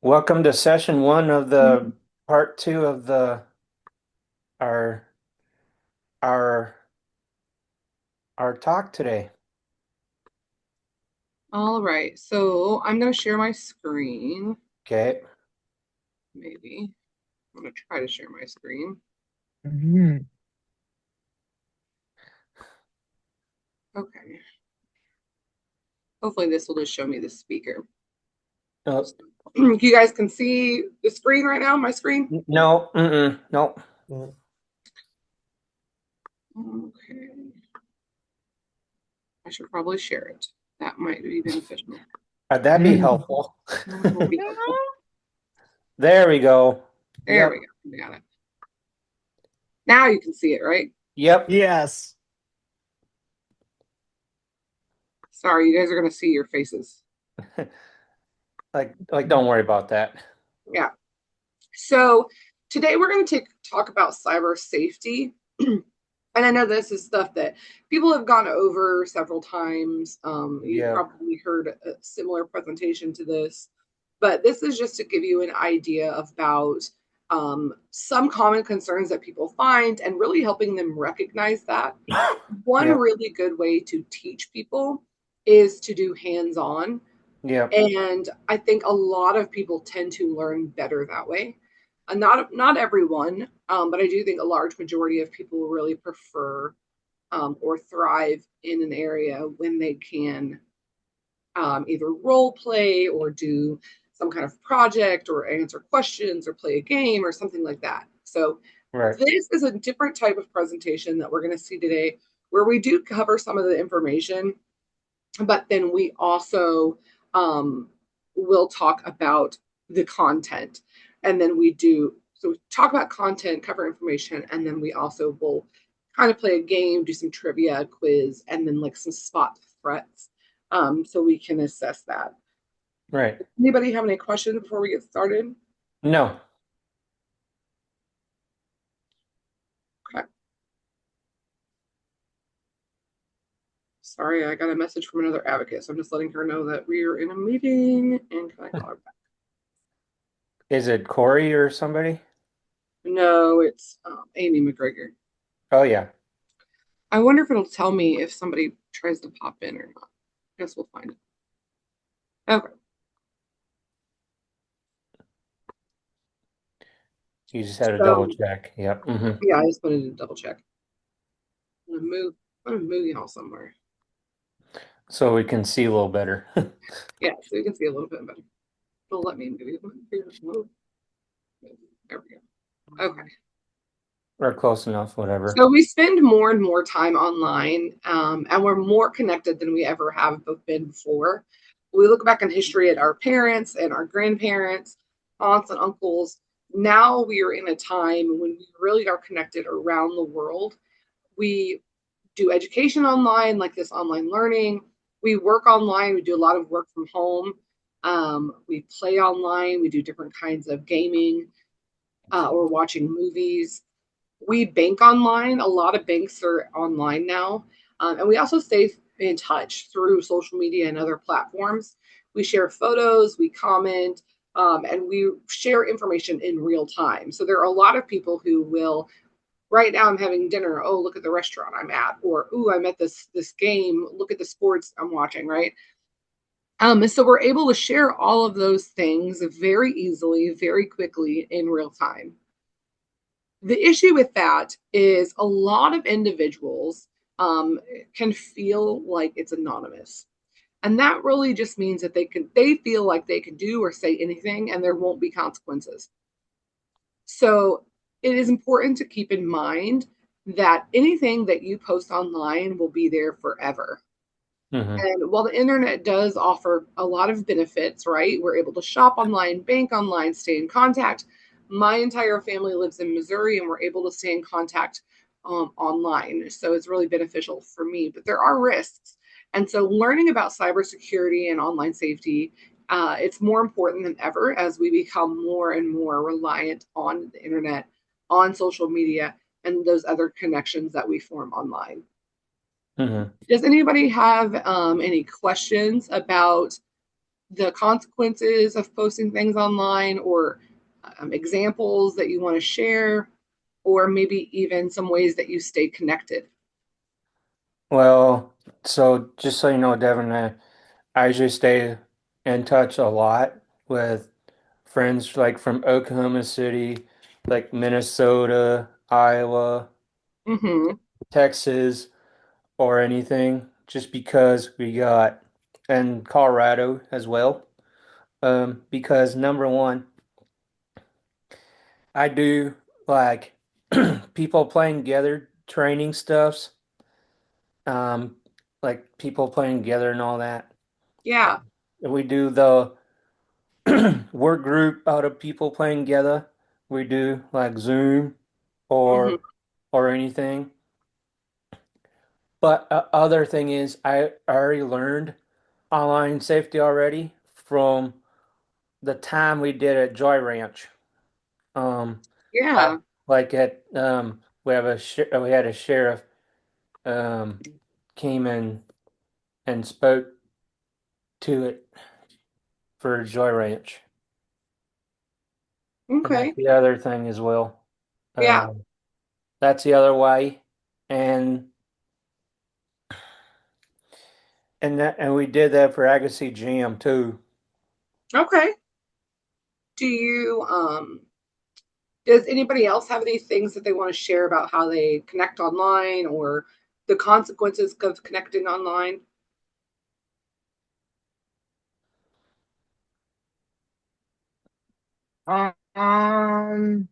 Welcome to session one of the part two of the our our our talk today. All right, so I'm going to share my screen. Okay. Maybe I'm going to try to share my screen. Mhm. Okay, hopefully this will just show me the speaker. No, You guys can see the screen right now, my screen? no, no. Okay, I should probably share it. That might be beneficial. That'd be helpful. That will be helpful. There we go. There we Yep. go. We got it. Now you can see it, right? Yep. Yes. Sorry, you guys are going to see your faces. Like don't worry about that. Yeah. So today we're going to talk about cyber safety. And I know this is stuff that people have gone over several times. You've Yep. probably heard a similar presentation to this, but this is just to give you an idea about some common concerns that people find and really helping them recognize that. One Yep. really good way to teach people is to do hands on. Yep. And I think a lot of people tend to learn better that way. Not everyone, but I do think a large majority of people really prefer or thrive in an area when they can either role play or do some kind of project or answer questions or play a game or something like that. So Right. this is a different type of presentation that we're going to see today, where we do cover some of the information, but then we also um, will talk about the content. And then we talk about content, cover information, and then we also will kind of play a game, do some trivia, a quiz, and then like some spot threats, so we can assess that. Right. Anybody have any questions before we get started? No. Okay. Sorry, I got a message from another advocate, so I'm just letting her know that we are in a meeting. And can I call her back? Is it Corey or somebody? No, it's Amy McGregor. Oh yeah. I wonder if it'll tell me if somebody tries to pop in or not. Guess we'll find it. Okay. You just had to double So check. Yep. yeah, I just wanted to double check. I'm gonna move y'all somewhere. So we can see a little better. Yeah, so you can see a little bit better. It'll let me move. There we go. Okay. Or close enough, whatever. So we spend more and more time online, and we're more connected than we ever have been before. We look back in history at our parents and our grandparents, aunts and uncles. Now we are in a time when we really are connected around the world. We do education online, like this online learning. We work online. We do a lot of work from home. We play online. We do different kinds of gaming or watching movies. We bank online. A lot of banks are online now. And we also stay in touch through social media and other platforms. We share photos, we comment, and we share information in real time. So there are a lot of people who will, right now I'm having dinner. Oh, look at the restaurant I'm at, or ooh, I'm at this game. Look at the sports I'm watching, right? And so we're able to share all of those things very easily, very quickly in real time. The issue with that is a lot of individuals can feel like it's anonymous. And that really just means that they feel like they can do or say anything and there won't be consequences. So it is important to keep in mind that anything that you post online will be there forever. hmm And while the internet does offer a lot of benefits, right? We're able to shop online, bank online, stay in contact. My entire family lives in Missouri and we're able to stay in contact online. So it's really beneficial for me, but there are risks. And so learning about cybersecurity and online safety, it's more important than ever as we become more and more reliant on the internet, on social media, and those other connections that we form online. hmm Does anybody have any questions about the consequences of posting things online, or examples that you want to share, or maybe even some ways that you stay connected? Well, so just so you know, Devin, I usually stay in touch a lot with friends like from Oklahoma City, like Minnesota, Iowa, Mm-hmm. Texas, or anything, just because we got, and Colorado as well. Because number one, I do like people playing together, training stuffs, um, like people playing together and all that. Yeah. And we do the work group out of people playing together. We do like Zoom Mm-hmm. or anything. But other thing is, I already learned online safety already from the time we did at Joy Ranch. Um, Yeah. like at we had a sheriff um came in and spoke to it for Joy Ranch, and that's Okay. the other thing as well. Yeah. Um, that's the other way, and and we did that for Agassiz Jam too. Okay. Do you does anybody else have any things that they want to share about how they connect online, or the consequences of connecting online? Um,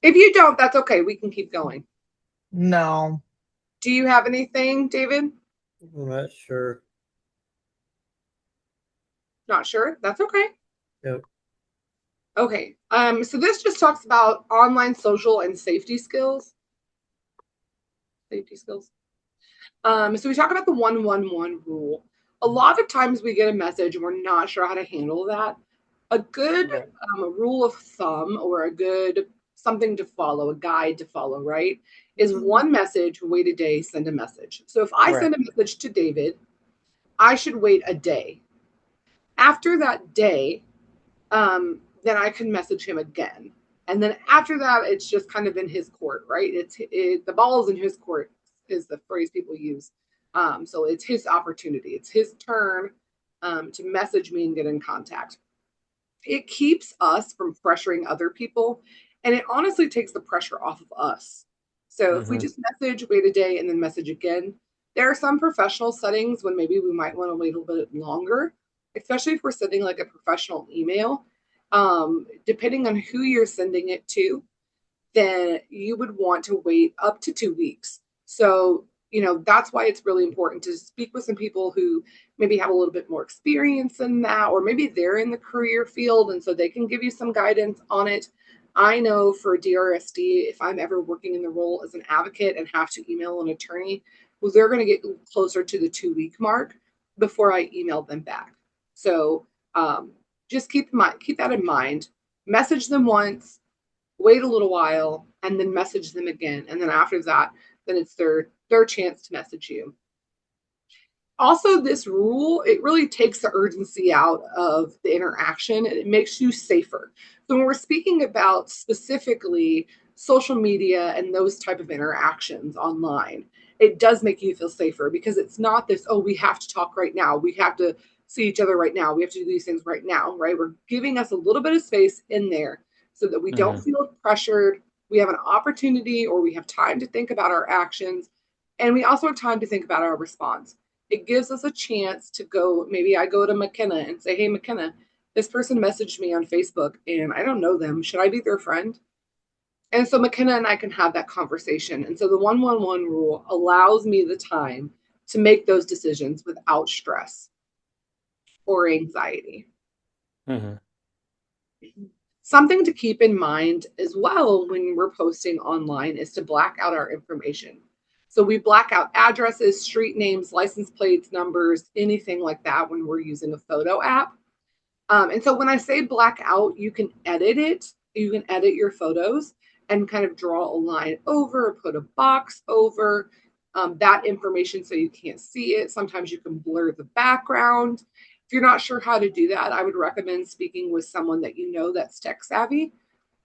If you don't, that's okay. We can keep going. no, Do you have anything, David? I'm not sure. Not sure. That's okay. Yep. Okay. So this just talks about online social and safety skills. Safety skills. So we talk about the 111 rule. A lot of times we get a message and we're not sure how to handle that. A good Right. rule of thumb, or a good something to follow, a guide to follow, right? Is one message, wait a day, send a message. So if I Right. send a message to David, I should wait a day. After that day, then I can message him again. And then after that, it's just kind of in his court, right? The ball is in his court, is the phrase people use. So it's his opportunity. It's his turn to message me and get in contact. It keeps us from pressuring other people, and it honestly takes the pressure off of us. So if we Hmm. just message, wait a day, and then message again, there are some professional settings when maybe we might want to wait a little bit longer, especially if we're sending like a professional email. Depending on who you're sending it to, then you would want to wait up to 2 weeks. So, that's why it's really important to speak with some people who maybe have a little bit more experience in that, or maybe they're in the career field and so they can give you some guidance on it. I know for DRSD, if I'm ever working in the role as an advocate and have to email an attorney, well, they're going to get closer to the 2 week mark before I email them back. So just keep that in mind. Message them once, wait a little while, and then message them again. And then after that, then it's their chance to message you. Also, this rule, it really takes the urgency out of the interaction, and it makes you safer. So when we're speaking about specifically social media and those type of interactions online, it does make you feel safer, because it's not this, oh, we have to talk right now, we have to see each other right now, we have to do these things right now, right? We're giving us a little bit of space in there so that we don't Hmm. feel pressured. We have an opportunity, or we have time to think about our actions, and we also have time to think about our response. It gives us a chance to go. Maybe I go to McKenna and say, hey, McKenna, this person messaged me on Facebook and I don't know them. Should I be their friend? And so McKenna and I can have that conversation. And so the 111 rule allows me the time to make those decisions without stress or anxiety. Hmm. Something to keep in mind as well when we're posting online is to black out our information. So we black out addresses, street names, license plates, numbers, anything like that when we're using a photo app. And so when I say black out, you can edit it. You can edit your photos and kind of draw a line over, put a box over that information so you can't see it. Sometimes you can blur the background. If you're not sure how to do that, I would recommend speaking with someone that you know that's tech savvy,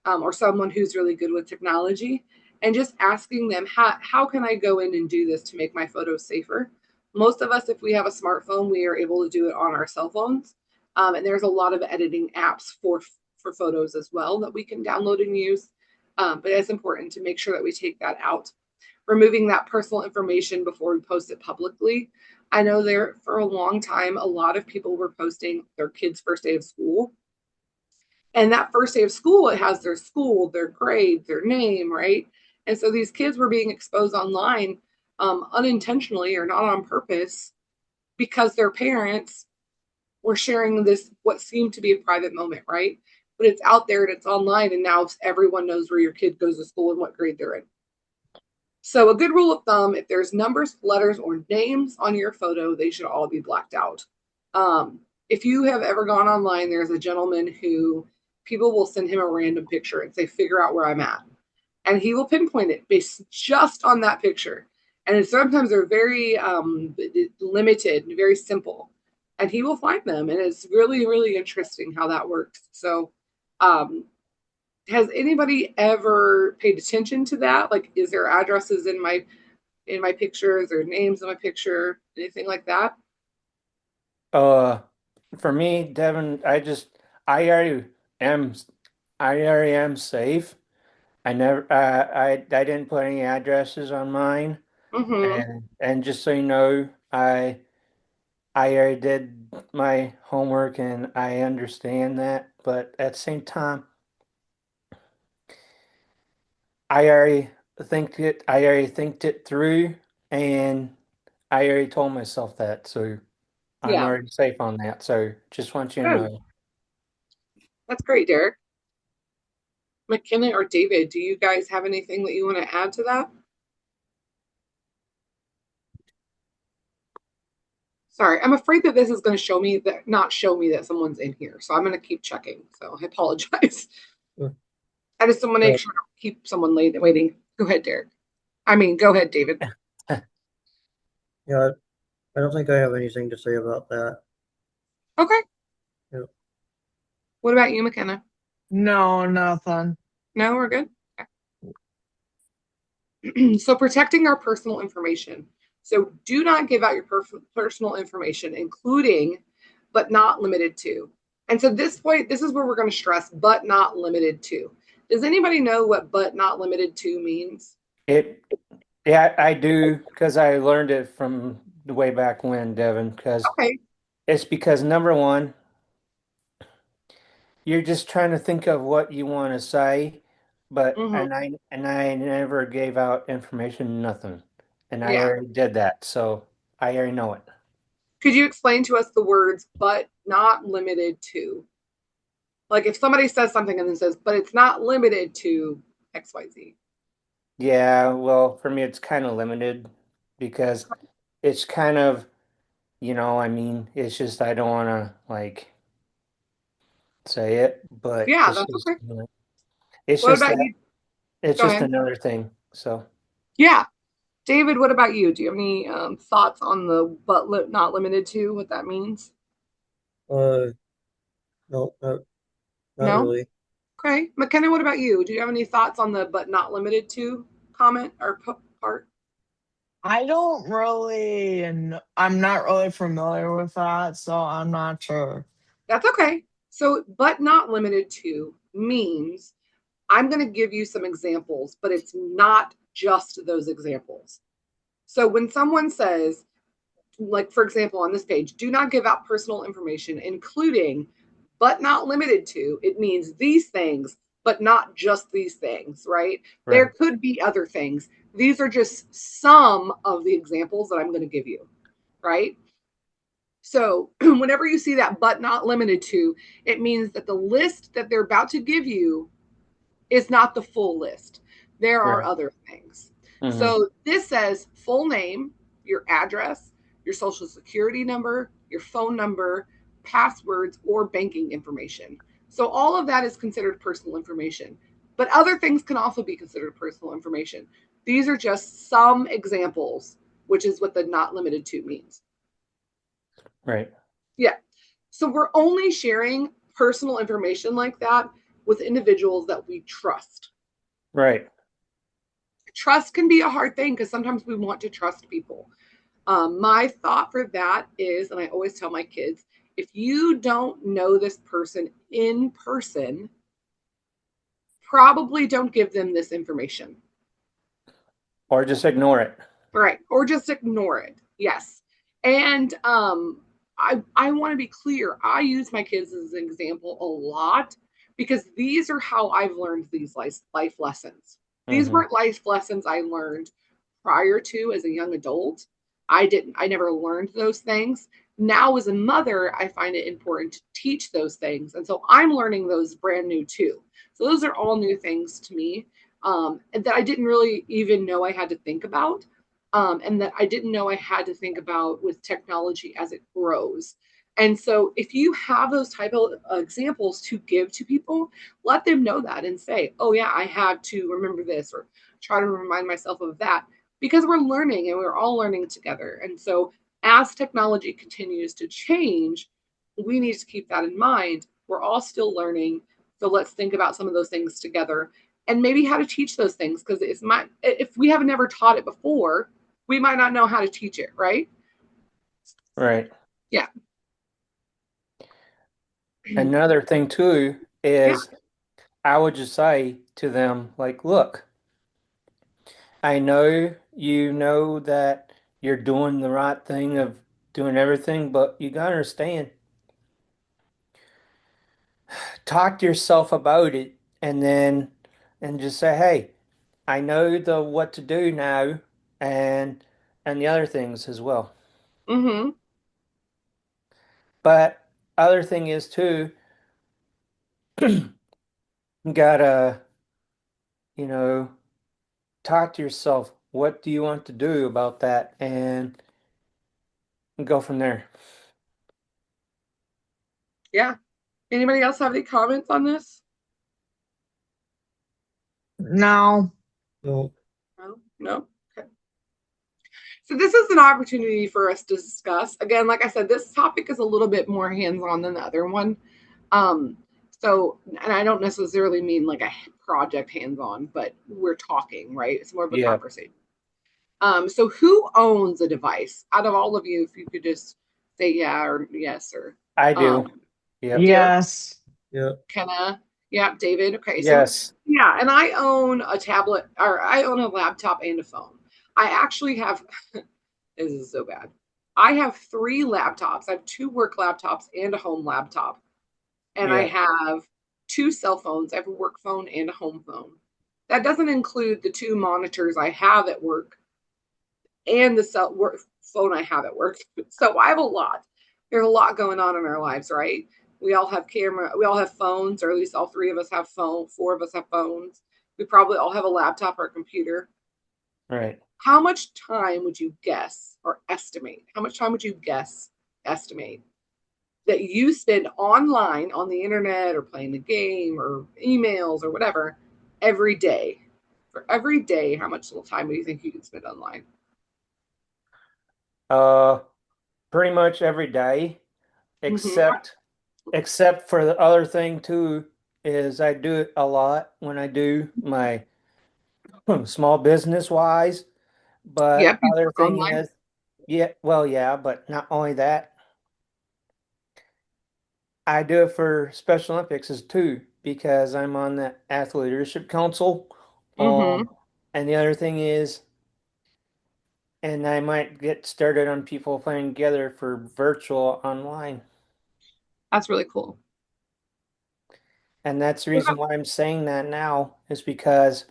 or someone who's really good with technology, and just asking them, how can I go in and do this to make my photos safer? Most of us, if we have a smartphone, we are able to do it on our cell phones. And there's a lot of editing apps for photos as well that we can download and use. But it's important to make sure that we take that out, removing that personal information before we post it publicly. I know there for a long time, a lot of people were posting their kids' first day of school. And that first day of school, it has their school, their grade, their name, right? And so these kids were being exposed online, unintentionally or not on purpose, because their parents were sharing this, what seemed to be a private moment, right? But it's out there and it's online, and now everyone knows where your kid goes to school and what grade they're in. So, a good rule of thumb, if there's numbers, letters, or names on your photo, they should all be blacked out. If you have ever gone online, there's a gentleman who people will send him a random picture and say, figure out where I'm at. And he will pinpoint it based just on that picture. And sometimes they're very limited, very simple. And he will find them. And it's really, really interesting how that works. So, um, has anybody ever paid attention to that? Like, is there addresses in my pictures or names in my picture, anything like that? Uh, for me, Devin, I already am, I already am safe. I didn't put any addresses on mine, Mm-hmm. and just so you know, I already did my homework and I understand that, but at the same time, I already think it through, and I already told myself that, so I'm Yeah, already safe on that. So just want you to good. know. That's great, Derek. McKenna or David, do you guys have anything that you want to add to that? Sorry, I'm afraid that this is going to show me that not show me that someone's in here. So I'm going to keep checking. So I apologize. Uh, I just want to make sure I don't keep someone late waiting. Go ahead, Derek. I mean, go ahead, David. yeah, I don't think I have anything to say about that. Okay. Yeah. What about you, McKenna? No, nothing. No, we're good. So protecting our personal information. So do not give out your personal information, including but not limited to. And so this point, this is where we're going to stress but not limited to. Does anybody know what but not limited to means? It, yeah, I do because I learned it from the way back when, Devin, because Okay. it's because number one, you're just trying to think of what you want to say, but Hmm. and I never gave out information, nothing. And I Yeah. already did that, so I already know it. Could you explain to us the words but not limited to? Like if somebody says something and then says, but it's not limited to XYZ. Yeah, well, for me it's kind of limited because it's kind of, I mean, it's just I don't want to like say it, but Yeah, that's okay. it's What just about that you? it's Go just ahead. another thing. So, Yeah. David, what about you? Do you have any thoughts on the not limited to, what that means? Uh, no, not No? really. Okay. McKenna, what about you? Do you have any thoughts on the but not limited to comment or part? I don't really, I'm not really familiar with that, so I'm not sure. That's okay. So, but not limited to means I'm going to give you some examples, but it's not just those examples. So, when someone says, like for example, on this page, do not give out personal information, including but not limited to, it means these things, but not just these things, right? There right, could be other things. These are just some of the examples that I'm going to give you, right? So, whenever you see that but not limited to, it means that the list that they're about to give you is not the full list. There are right. other things. Hmm. So this says full name, your address, your social security number, your phone number, passwords, or banking information. So all of that is considered personal information. But other things can also be considered personal information. These are just some examples, which is what the not limited to means. Right. Yeah. So we're only sharing personal information like that with individuals that we trust. Right. Trust can be a hard thing because sometimes we want to trust people. My thought for that is, and I always tell my kids, if you don't know this person in person, probably don't give them this information. Or just ignore it. Right. Or just ignore it. Yes. And I want to be clear. I use my kids as an example a lot because these are how I've learned these life lessons. These Hmm. weren't life lessons I learned prior to as a young adult. I never learned those things. Now as a mother, I find it important to teach those things. And so I'm learning those brand new too. So those are all new things to me that I didn't really even know I had to think about. And that I didn't know I had to think about with technology as it grows. And so, if you have those type of examples to give to people, let them know that and say, "Oh yeah, I have to remember this," or try to remind myself of that, because we're learning and we're all learning together. And so, as technology continues to change, we need to keep that in mind. We're all still learning, so let's think about some of those things together and maybe how to teach those things because if we haven't never taught it before, we might not know how to teach it, right? Right. Yeah. Another thing too Yeah. is I would just say to them, like, look, I know that you're doing the right thing of doing everything, but you gotta understand, talk to yourself about it and just say, hey, I know the what to do now and the other things as well. Mm-hmm. But other thing is too, you gotta, you know, talk to yourself. What do you want to do about that? And go from there. Yeah. Anybody else have any comments on this? No. No, No. No. Okay. So this is an opportunity for us to discuss. Again, like I said, this topic is a little bit more hands-on than the other one. Um, and I don't necessarily mean like a project hands-on, but we're talking, right? It's more of a Yeah, conversation. So who owns a device out of all of you? If you could just say yeah or yes or I do. um, you Yep. do, Yes. yeah, Kenna, yeah, David. Okay, so Yes. yeah, and I own a tablet or I own a laptop and a phone. I actually have. This is so bad. I have three laptops. I have two work laptops and a home laptop, and I Yeah. have two cell phones. I have a work phone and a home phone. That doesn't include the two monitors I have at work and the phone I have at work. So I have a lot. There's a lot going on in our lives, right? We all have we all have phones, or at least all three of us have four of us have phones. We probably all have a laptop or a computer. Right. How much time would you guess or estimate? How much time would you estimate that you spend online on the internet or playing the game or emails or whatever every day? For every day, how much little time do you think you can spend online? Uh, Pretty much every day, Mm-hmm. except for the other thing too, is I do it a lot when I do my small business wise. But Yep, you other work thing online. is, yeah, well, yeah, but not only that, I do it for Special Olympics as too, because I'm on the Athlete Leadership Council. Mm-hmm. And the other thing is, and I might get started on people playing together for virtual online. That's really cool. And that's the reason why I'm saying that now is because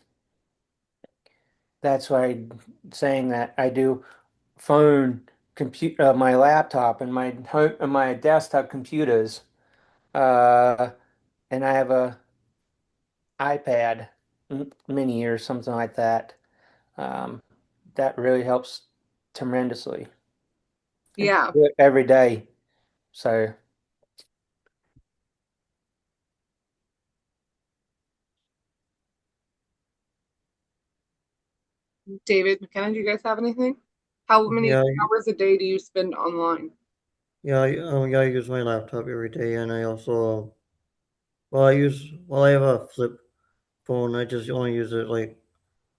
that's why I'm saying that I do phone, compute, my laptop and my home, and my desktop computers. Uh, and I have a iPad mini or something like that. Um, that really helps tremendously. And Yeah, do it every day. So David McKenna, do you guys have anything? How many yeah, hours a day do you spend online? yeah, I use my laptop every day, and I also, well, I have a flip phone. I just only use it like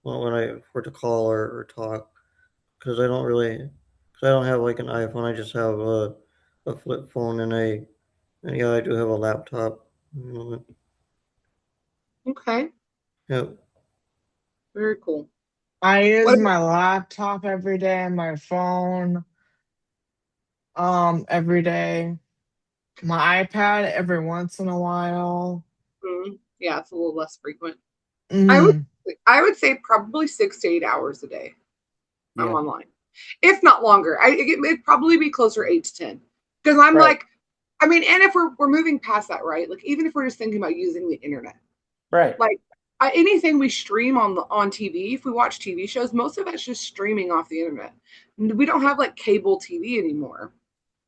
when I for to call or talk, because I don't have like an iPhone. I just have a flip phone, and yeah, I do have a laptop. You know, Okay, yeah, very cool. I use What? my laptop every day, my phone, every day, my iPad every once in a while. Yeah, it's a little less frequent. I would Mm, I would say probably 6 to 8 hours a day. I'm Yeah. online, if not longer. It'd probably be closer 8 to 10 because I'm Right. like, I mean, and if we're moving past that, right? Like even if we're just thinking about using the internet, Right. like anything we stream on TV, if we watch TV shows, most of that's just streaming off the internet. We don't have like cable TV anymore,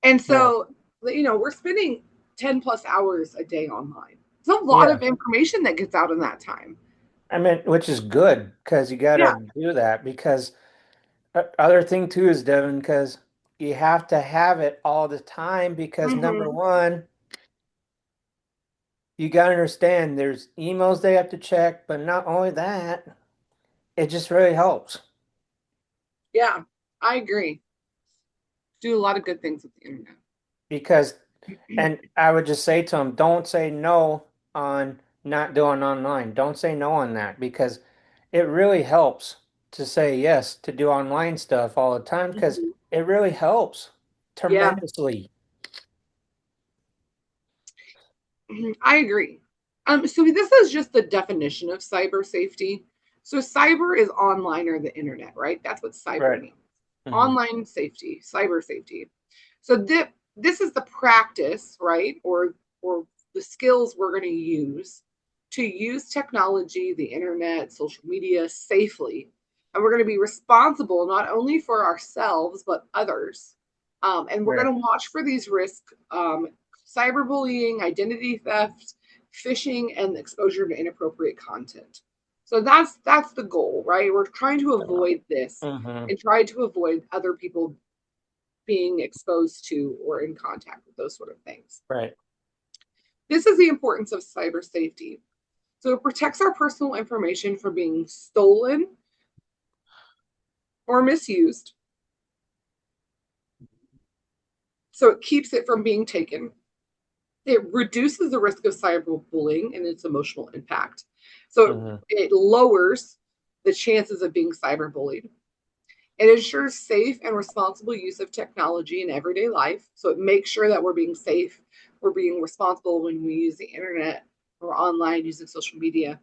and No. so we're spending 10 plus hours a day online. It's a lot Yeah. of information that gets out in that time. I mean, which is good because you got Yeah. to do that because other thing too is Devin, because you have to have it all the time because number Hmm. one, you got to understand there's emails they have to check, but not only that, it just really helps Yeah, I agree. Do a lot of good things with the internet. because, and I would just say to them, don't say no on not doing online. Don't say no on that because it really helps to say yes to do online stuff all the time because Mhm. it really helps Yeah, tremendously. I agree. So this is just the definition of cyber safety. So cyber is online or the internet, right? That's what cyber Right. means. Hmm. Online safety, cyber safety. So this is the practice, right? Or the skills we're going to use technology, the internet, social media safely. And we're going to be responsible not only for ourselves, but others. And we're Right. going to watch for these risks, cyberbullying, identity theft, phishing, and exposure to inappropriate content. So that's the goal, right? We're trying to avoid this Hmm. and try to avoid other people being exposed to or in contact with those sort of things. Right. This is the importance of cyber safety. So it protects our personal information from being stolen or misused. So it keeps it from being taken. It reduces the risk of cyberbullying and its emotional impact. So Hmm. it lowers the chances of being cyberbullied. It ensures safe and responsible use of technology in everyday life. So it makes sure that we're being safe, we're being responsible when we use the internet or online using social media.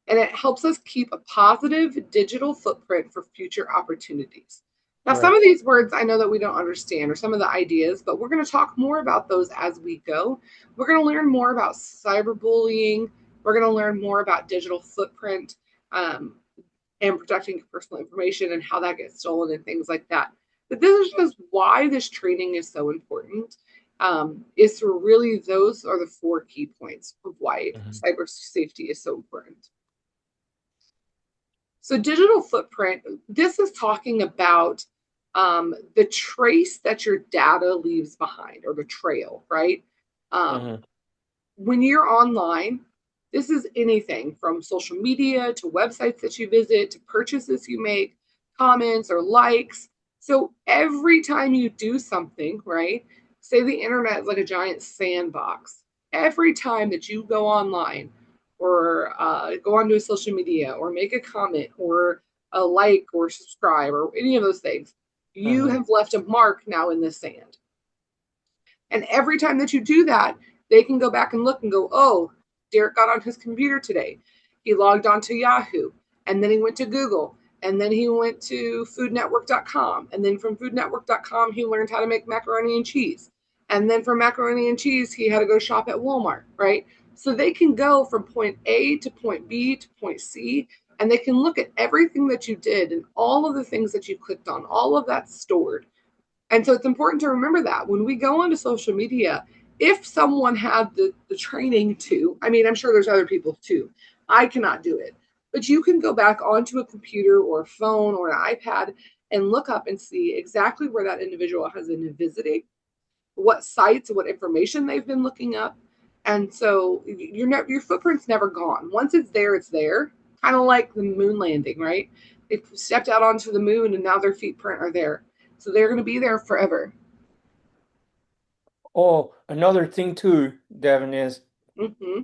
And it helps us keep a positive digital footprint for future opportunities. Now, some Right. of these words I know that we don't understand, or some of the ideas, but we're going to talk more about those as we go. We're going to learn more about cyberbullying. We're going to learn more about digital footprint. Um, and protecting personal information and how that gets stolen and things like that. But this is just why this training is so important. Is to really those are the four key points of why Hmm. cyber safety is so important. So digital footprint, this is talking about the trace that your data leaves behind or the trail, right? Um, Hmm. when you're online, this is anything from social media to websites that you visit to purchases you make, comments or likes. So every time you do something, right? Say the internet is like a giant sandbox. Every time that you go online or go onto a social media or make a comment or a like or subscribe or any of those things, you Hmm. have left a mark now in the sand. And every time that you do that, they can go back and look and go, oh, Derek got on his computer today. He logged on to Yahoo, and then he went to Google, and then he went to foodnetwork.com. And then from foodnetwork.com, he learned how to make macaroni and cheese. And then from macaroni and cheese, he had to go shop at Walmart, right? So they can go from point A to point B to point C, and they can look at everything that you did and all of the things that you clicked on, all of that stored. And so it's important to remember that when we go onto social media, if someone had the training to, I mean, I'm sure there's other people too. I cannot do it. But you can go back onto a computer or a phone or an iPad and look up and see exactly where that individual has been visiting what sites and what information they've been looking up. And so your footprint's never gone. Once it's there, it's there. Kind of like the moon landing, right? They've stepped out onto the moon and now their feet print are there. So they're going to be there forever. Oh, another thing too, Devin, is Hmm.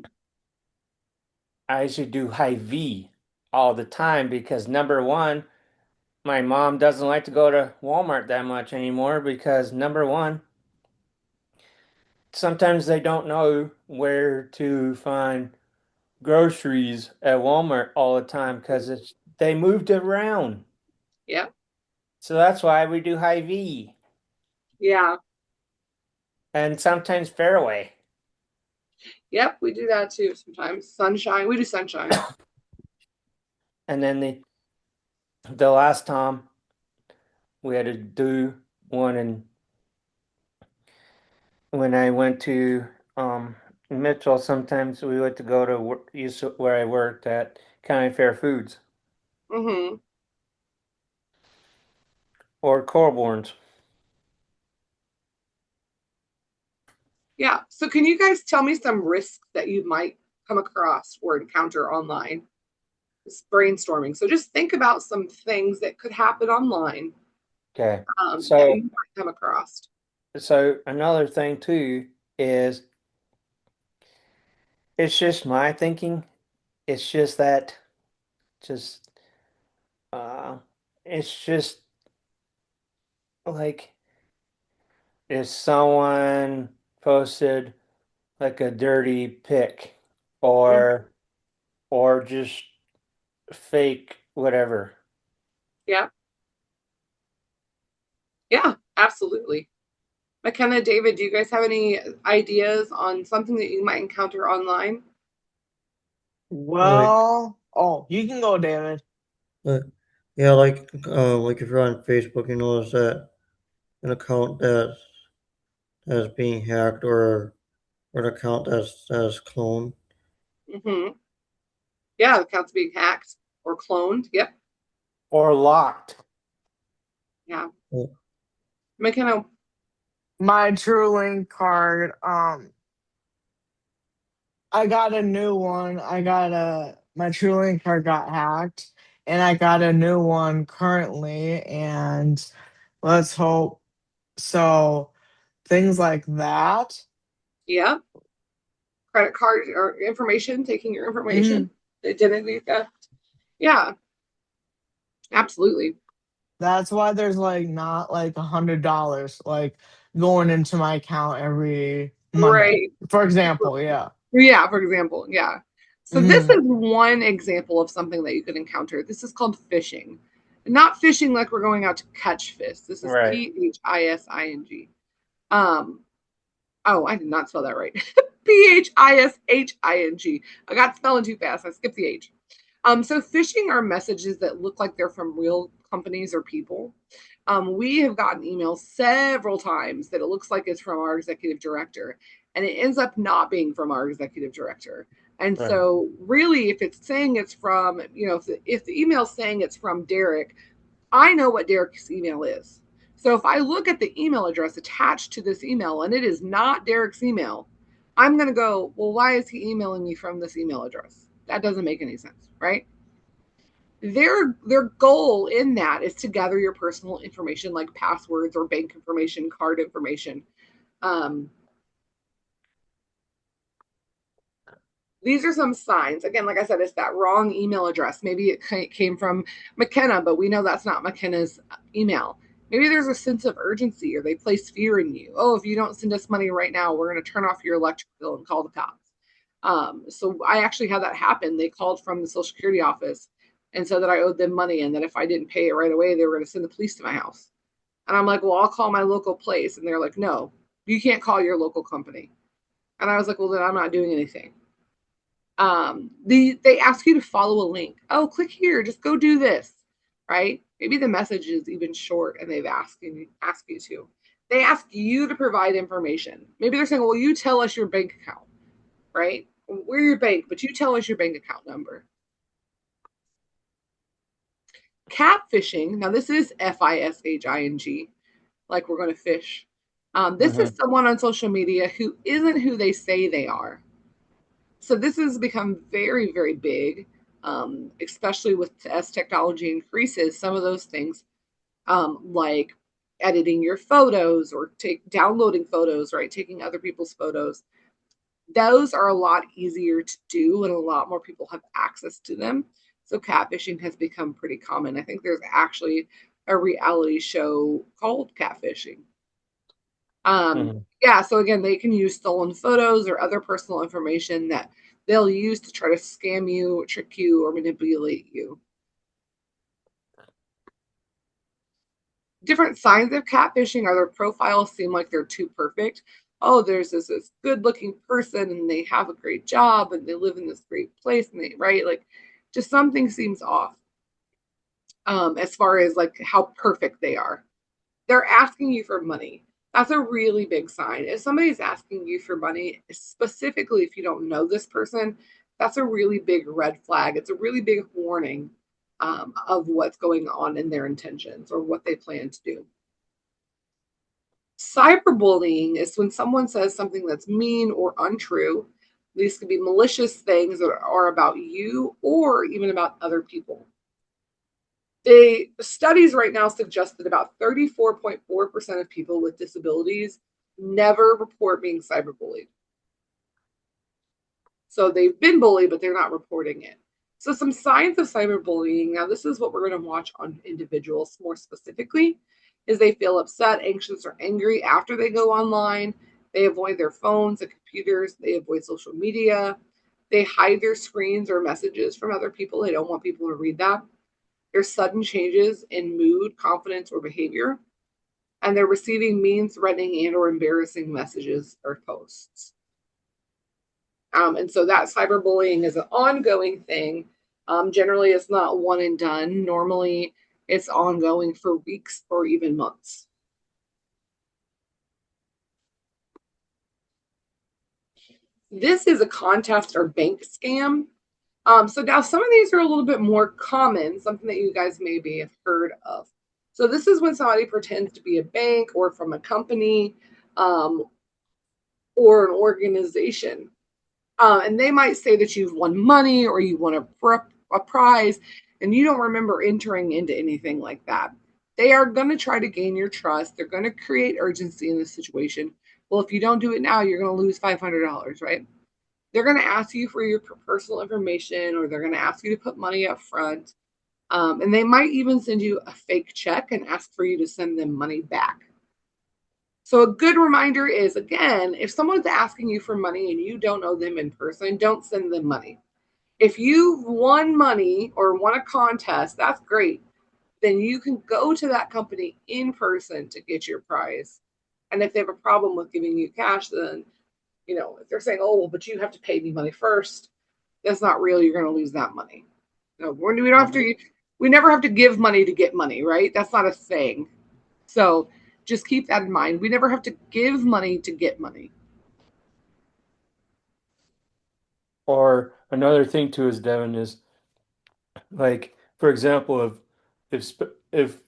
I should do high V all the time because number one, my mom doesn't like to go to Walmart that much anymore because number one, sometimes they don't know where to find groceries at Walmart all the time because it's they moved around. Yeah. So that's why we do high V Yeah. and sometimes Fairway. Yep. We do that too sometimes. Sunshine. We do sunshine. And then the last time we had to do one in when I went to Mitchell, sometimes we went to go to where I worked at County Fair Foods Hmm. or Corborn's. Yeah. So can you guys tell me some risks that you might come across or encounter online? It's brainstorming. So just think about some things that could happen online Okay. that So you might come across. another thing too is it's just my thinking. It's just that just uh it's just like if someone posted like a dirty pic Mhm. or just fake whatever. Yeah. Yeah. Absolutely. McKenna, David, do you guys have any ideas on something that you might encounter online? Like, Oh, you can go, David. like yeah, like if you're on Facebook, you notice that an account that's being hacked or an account that's cloned. Hmm. Yeah, the account's being hacked or cloned. Yep. Or locked. Yeah. Well, McKenna. My TrueLink card. I got a new one. My TrueLink card got hacked, and I got a new one currently. And let's hope so. Things like that. Yeah. Credit card or information, taking your Hmm. information, identity theft. Yeah, absolutely. That's why there's like not like $100 like going into my account every Monday, Right. for example. Yeah. Yeah, for example. Yeah. So this Hmm. is one example of something that you could encounter. This is called phishing. Not fishing like we're going out to catch fish. This is Right. PHISING. Um, oh, I did not spell that right. PHISHING. I got spelling too fast. I skipped the H. So phishing are messages that look like they're from real companies or people. We have gotten emails several times that it looks like it's from our executive director, and it ends up not being from our executive director. And Right. so, really, if it's saying it's from, if the email's saying it's from Derek, I know what Derek's email is. So if I look at the email address attached to this email and it is not Derek's email, I'm going to go, well, why is he emailing me from this email address? That doesn't make any sense, right? Their goal in that is to gather your personal information like passwords or bank information, card information. Um, these are some signs. Again, like I said, it's that wrong email address. Maybe it came from McKenna, but we know that's not McKenna's email. Maybe there's a sense of urgency or they place fear in you. Oh, if you don't send us money right now, we're going to turn off your electric bill and call the cops. So I actually had that happen. They called from the Social Security office and said that I owed them money and that if I didn't pay it right away, they were going to send the police to my house. And I'm like, well, I'll call my local place. And they're like, no, you can't call your local company. And I was like, well, then I'm not doing anything. They ask you to follow a link. Oh, click here, just go do this, right? Maybe the message is even short and they've ask you to. They ask you to provide information. Maybe they're saying, well, you tell us your bank account, right? We're your bank, but you tell us your bank account number. Catfishing. Now this is FISHING, like we're going to fish. This Hmm. is someone on social media who isn't who they say they are. So this has become very, very big, especially with as technology increases. Some of those things, like editing your photos or downloading photos, right, taking other people's photos, those are a lot easier to do, and a lot more people have access to them. So catfishing has become pretty common. I think there's actually a reality show called Catfishing. Um, Hmm. yeah, so again, they can use stolen photos or other personal information that they'll use to try to scam you, trick you, or manipulate you. Different signs of catfishing are their profiles seem like they're too perfect. Oh, there's this good looking person and they have a great job and they live in this great place and they right like just something seems off as far as like how perfect they are. They're asking you for money. That's a really big sign. If somebody's asking you for money, specifically if you don't know this person, that's a really big red flag. It's a really big warning of what's going on in their intentions or what they plan to do. Cyberbullying is when someone says something that's mean or untrue. These could be malicious things that are about you or even about other people. The studies right now suggest that about 34.4% of people with disabilities never report being cyberbullied. So they've been bullied, but they're not reporting it. So some signs of cyberbullying. Now, this is what we're going to watch on individuals more specifically, is they feel upset, anxious, or angry after they go online. They avoid their phones and computers. They avoid social media. They hide their screens or messages from other people. They don't want people to read that. There's sudden changes in mood, confidence, or behavior. And they're receiving mean, threatening, and or embarrassing messages or posts. And so that cyberbullying is an ongoing thing. Generally, it's not one and done. Normally, it's ongoing for weeks or even months. This is a contest or bank scam. So now some of these are a little bit more common, something that you guys maybe have heard of. So this is when somebody pretends to be a bank or from a company um, or an organization. And they might say that you've won money or you won a prize, and you don't remember entering into anything like that. They are going to try to gain your trust. They're going to create urgency in the situation. Well, if you don't do it now, you're going to lose $500, right? They're going to ask you for your personal information, or they're going to ask you to put money up front. And they might even send you a fake check and ask for you to send them money back. So, a good reminder is again, if someone's asking you for money and you don't know them in person, don't send them money. If you've won money or won a contest, that's great. Then you can go to that company in person to get your prize. And if they have a problem with giving you cash, then, if they're saying, oh, well, but you have to pay me money first, that's not real. You're going to lose that money. No, we don't have to, we never have to give money to get money, right? That's not a thing. So just keep that in mind. We never have to give money to get money. Or another thing too is Devin is like, for example, if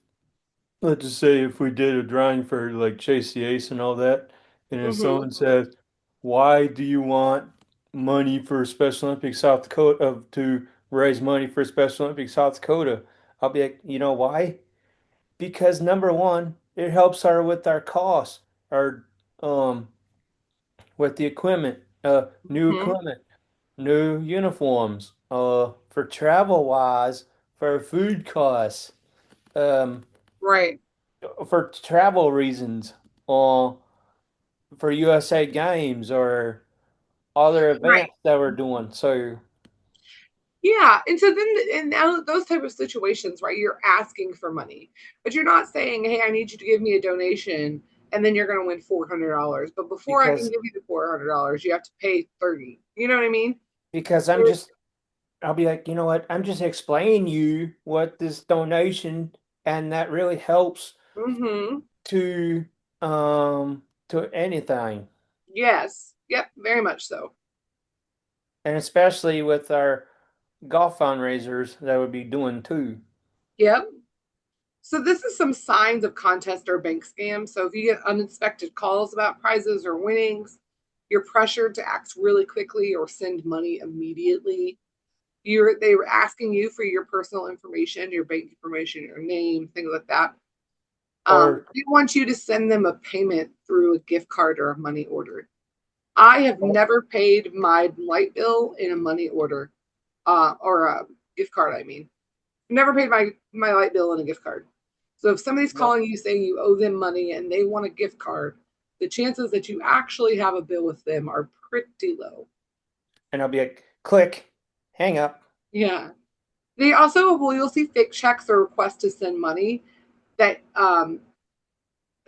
let's just say if we did a drawing for like Chase the Ace and all that, and if Mm-hmm. someone says, "Why do you want money for Special Olympics South Dakota to raise money for Special Olympics South Dakota?" I'll be like, you know why? Because number one, it helps our with our costs, our um with the equipment, new Mm-hmm. equipment, new uniforms, for travel wise, for food costs, um, Right. for travel reasons, uh, for USA Games or other Right. events that we're doing. So Yeah. And so then, and now those type of situations, right? You're asking for money, but you're not saying, hey, I need you to give me a donation and then you're going to win $400. But before I can because give you the $400, you have to pay 30. You know what I mean? because I'm just I'll be like, you know what? I'm just explaining you what this donation and that really helps Mm-hmm. to anything. Yes. Yep. Very much so. And especially with our golf fundraisers that would be doing too. Yep. So this is some signs of contest or bank scams. So if you get unexpected calls about prizes or winnings, you're pressured to act really quickly or send money immediately. They were asking you for your personal information, your bank information, your name, things like that. Or They want you to send them a payment through a gift card or a money order. I have never paid my light bill in a money order, or a gift card. I mean, never paid my light bill in a gift card. So if somebody's calling you saying you owe them money and they want a gift card, the chances that you actually have a bill with them are pretty low. and I'll be like, click, hang up. Yeah. They also will you'll see fake checks or requests to send money that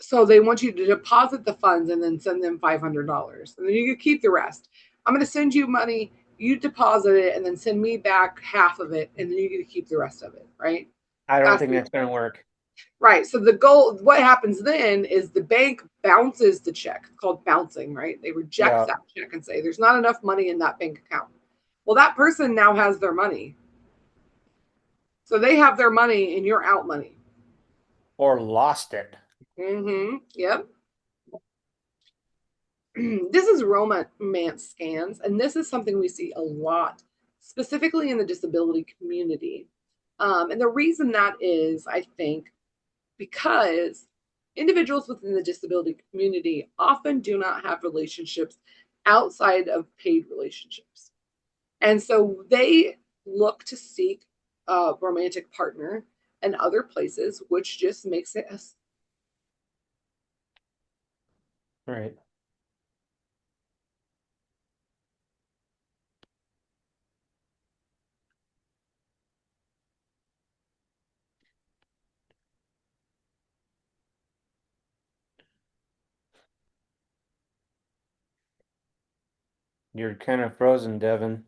so they want you to deposit the funds and then send them $500 and then you can keep the rest. I'm going to send you money, you deposit it and then send me back half of it and then you get to keep the rest of it, right? I don't That's think that's gonna work. right. So the goal, what happens then is the bank bounces the check. It's called bouncing, right? They reject Yeah, that check and say there's not enough money in that bank account. Well, that person now has their money. So they have their money and you're out money. or lost it. Yep. This is romance scans, and this is something we see a lot, specifically in the disability community. And the reason that is, I think, because individuals within the disability community often do not have relationships outside of paid relationships. And so they look to seek a romantic partner in other places, which just makes it Right. You're kind of frozen, Devin.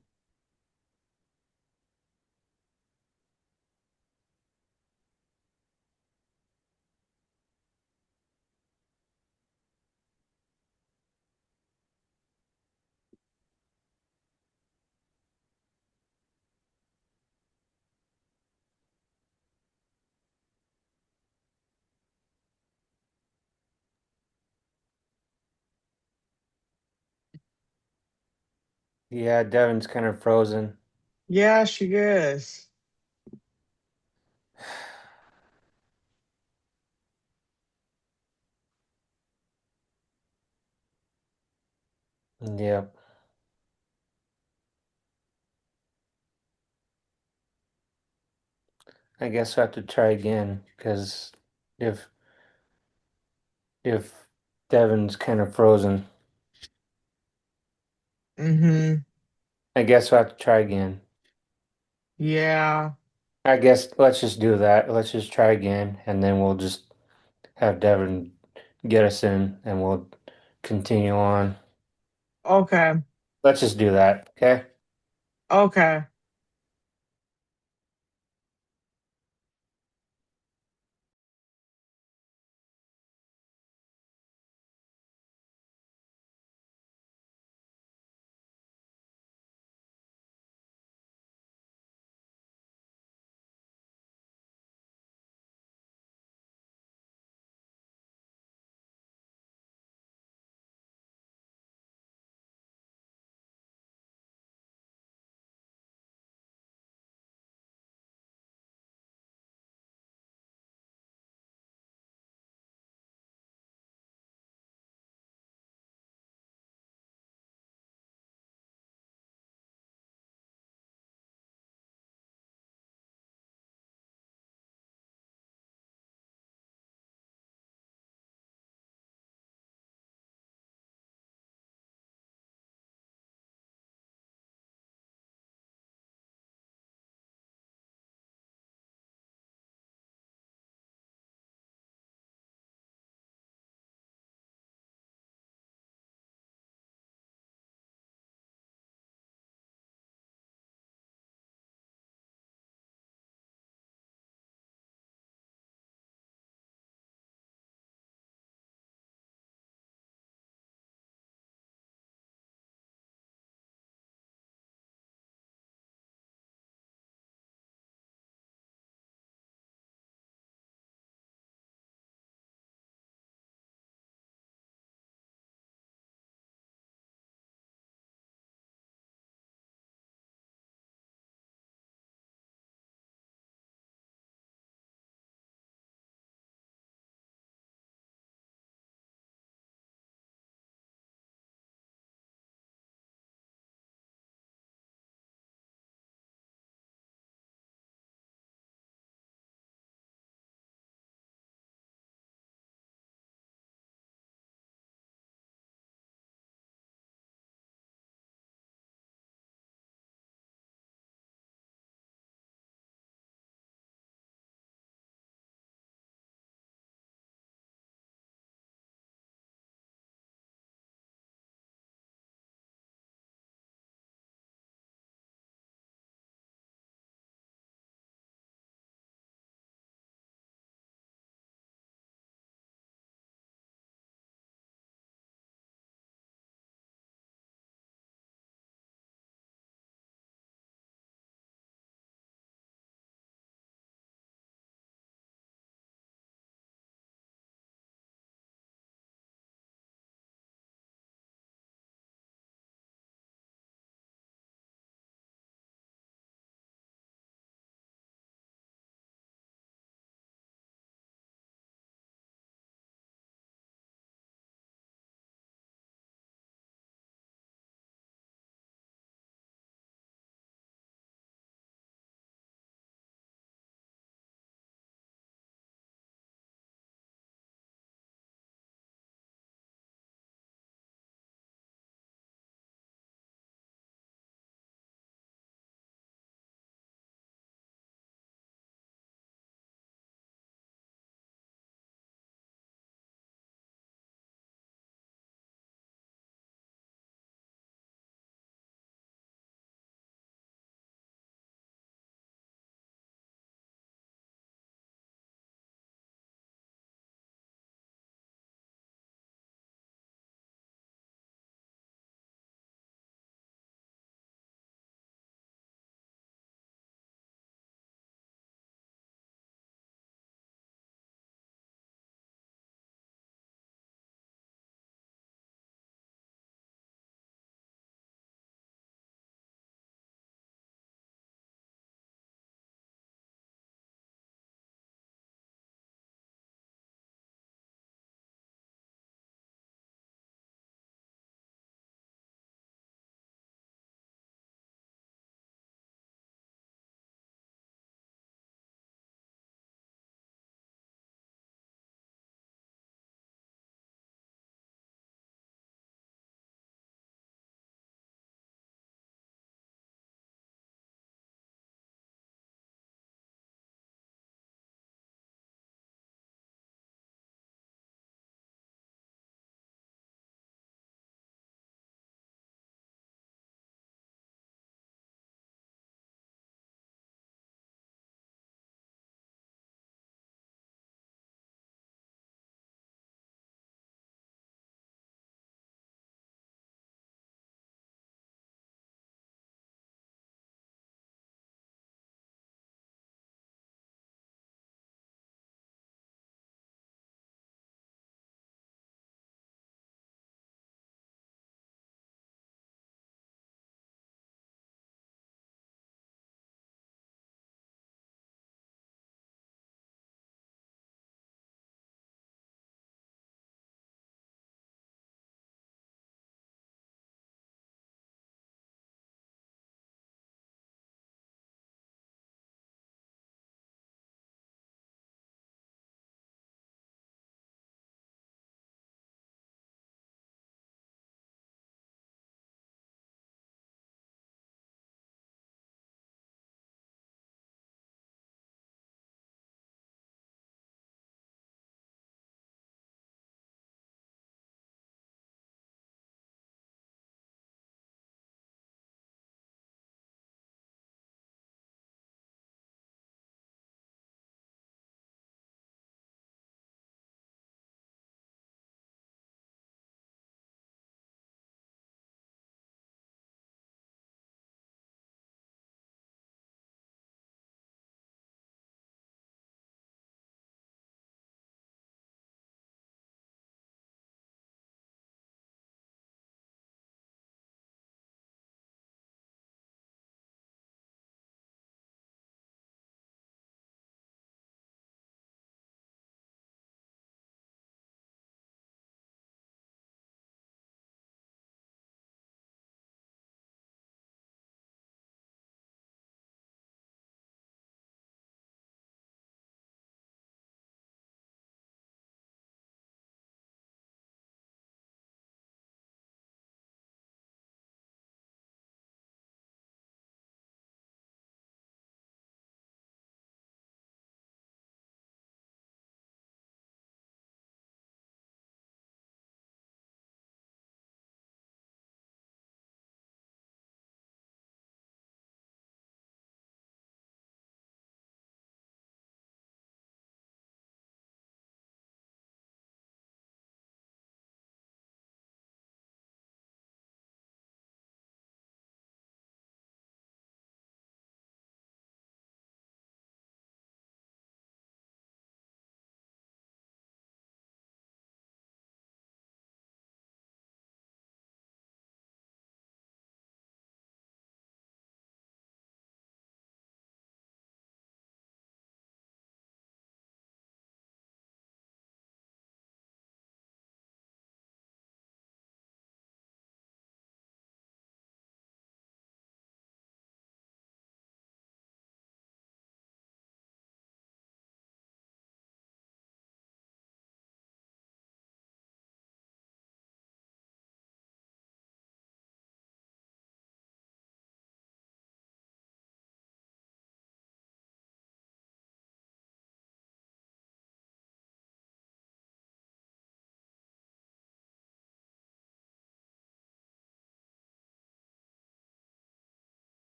Yeah, Devin's kind of frozen. Yeah, she is. Yep. I guess I have to try again because if if Devin's kind of frozen, Mm-hmm. I guess I have to try again. Yeah. I guess let's just do that. Let's just try again, and then we'll just have Devin get us in, and we'll continue on. Okay. Let's just do that, okay? Okay.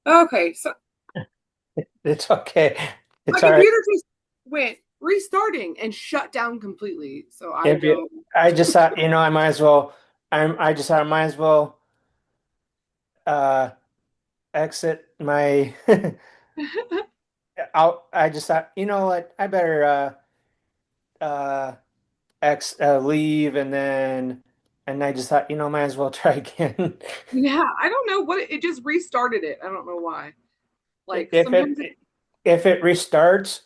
Okay, so It's okay. my It's all right. computer just went restarting and shut down completely. So I If you, don't. I just thought, I might as well. I just thought I might as well uh exit my. I just thought, you know what? I better uh ex leave and I just thought, might as well try again. Yeah, I don't know what it just restarted it. I don't know why. Like If sometimes it, it if it restarts,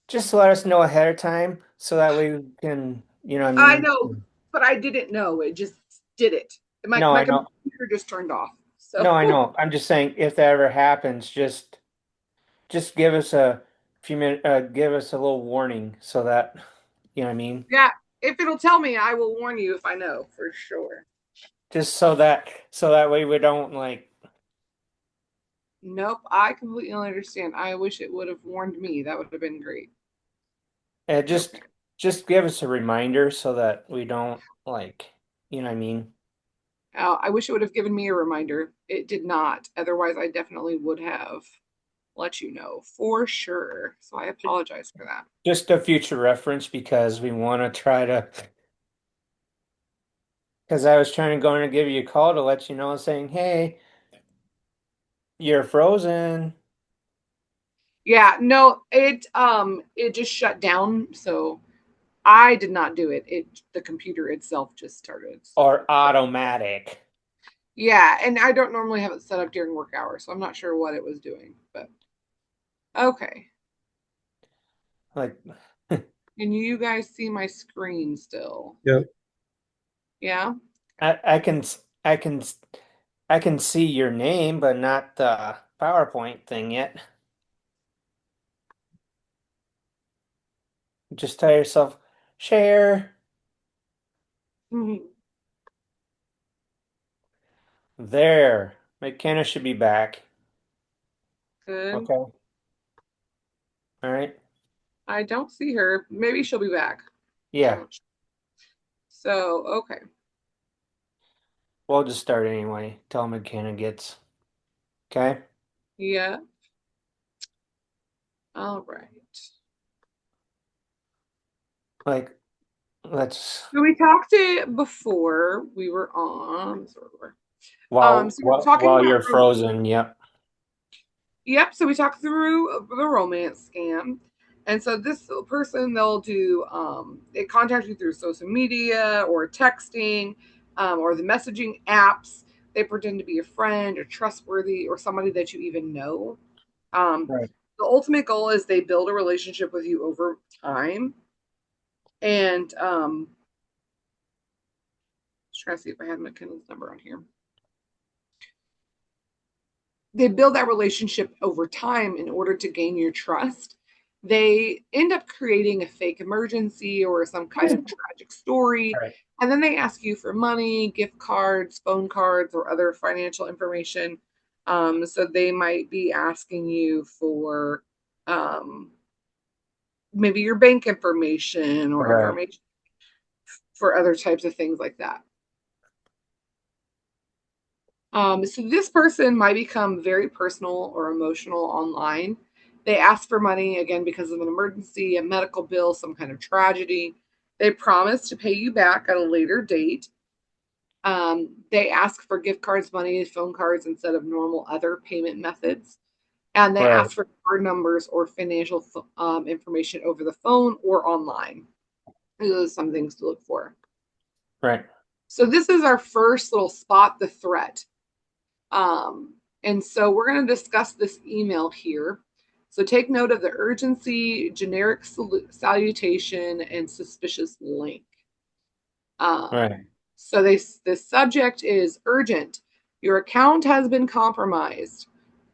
just let us know ahead of time so that way we can, I I mean. know, but I didn't know. It just did it. My No, my I know. computer just turned off. So No, I know. I'm just saying if that ever happens, just give us a few minutes, give us a little warning so that, you know what I mean? yeah, if it'll tell me, I will warn you if I know for sure. Just so that way we don't like Nope, I completely understand. I wish it would have warned me. That would have been great. uh, just Okay. just give us a reminder so that we don't like, you know what I mean? I wish it would have given me a reminder. It did not. Otherwise, I definitely would have let you know for sure. So I apologize for that. Just a future reference because we want to try to because I was trying to go in and give you a call to let you know saying, "Hey, you're frozen." Yeah, no, it just shut down. So I did not do it. It the computer itself just started. Or So automatic. yeah, and I don't normally have it set up during work hours, so I'm not sure what it was doing. But okay. Like Can you guys see my screen still? Yep. Yeah. I can I can I can see your name, but not the PowerPoint thing yet. Just tell yourself, share. Mhm. There. McKenna should be back. Good. Okay. All right. I don't see her. Maybe she'll be back. I'm Yeah. not sure. So, okay. We'll just start anyway. Tell McKenna gets. Okay. Yeah. All right. Like, let's So we talked it before we were on. while So we were while talking while about you're frozen. Yep. yep. So we talked through the romance scam. And so this person, they'll do, they contact you through social media or texting or the messaging apps. They pretend to be a friend or trustworthy or somebody that you even know. Um, Right. the ultimate goal is they build a relationship with you over time. And let's try to see if I have McKinley's number on here. They build that relationship over time in order to gain your trust. They end up creating a fake emergency or some kind of tragic story. All right. And then they ask you for money, gift cards, phone cards, or other financial information. So they might be asking you for um, maybe your bank information or Right. information for other types of things like that. So this person might become very personal or emotional online. They ask for money again because of an emergency, a medical bill, some kind of tragedy. They promise to pay you back at a later date. They ask for gift cards, money, phone cards instead of normal other payment methods. And they Right. ask for card numbers or financial information over the phone or online. Those are some things to look for. Right. So this is our first little spot the threat. And so we're going to discuss this email here. So take note of the urgency, generic salutation, and suspicious link. Um, Right. so the subject is urgent. Your account has been compromised.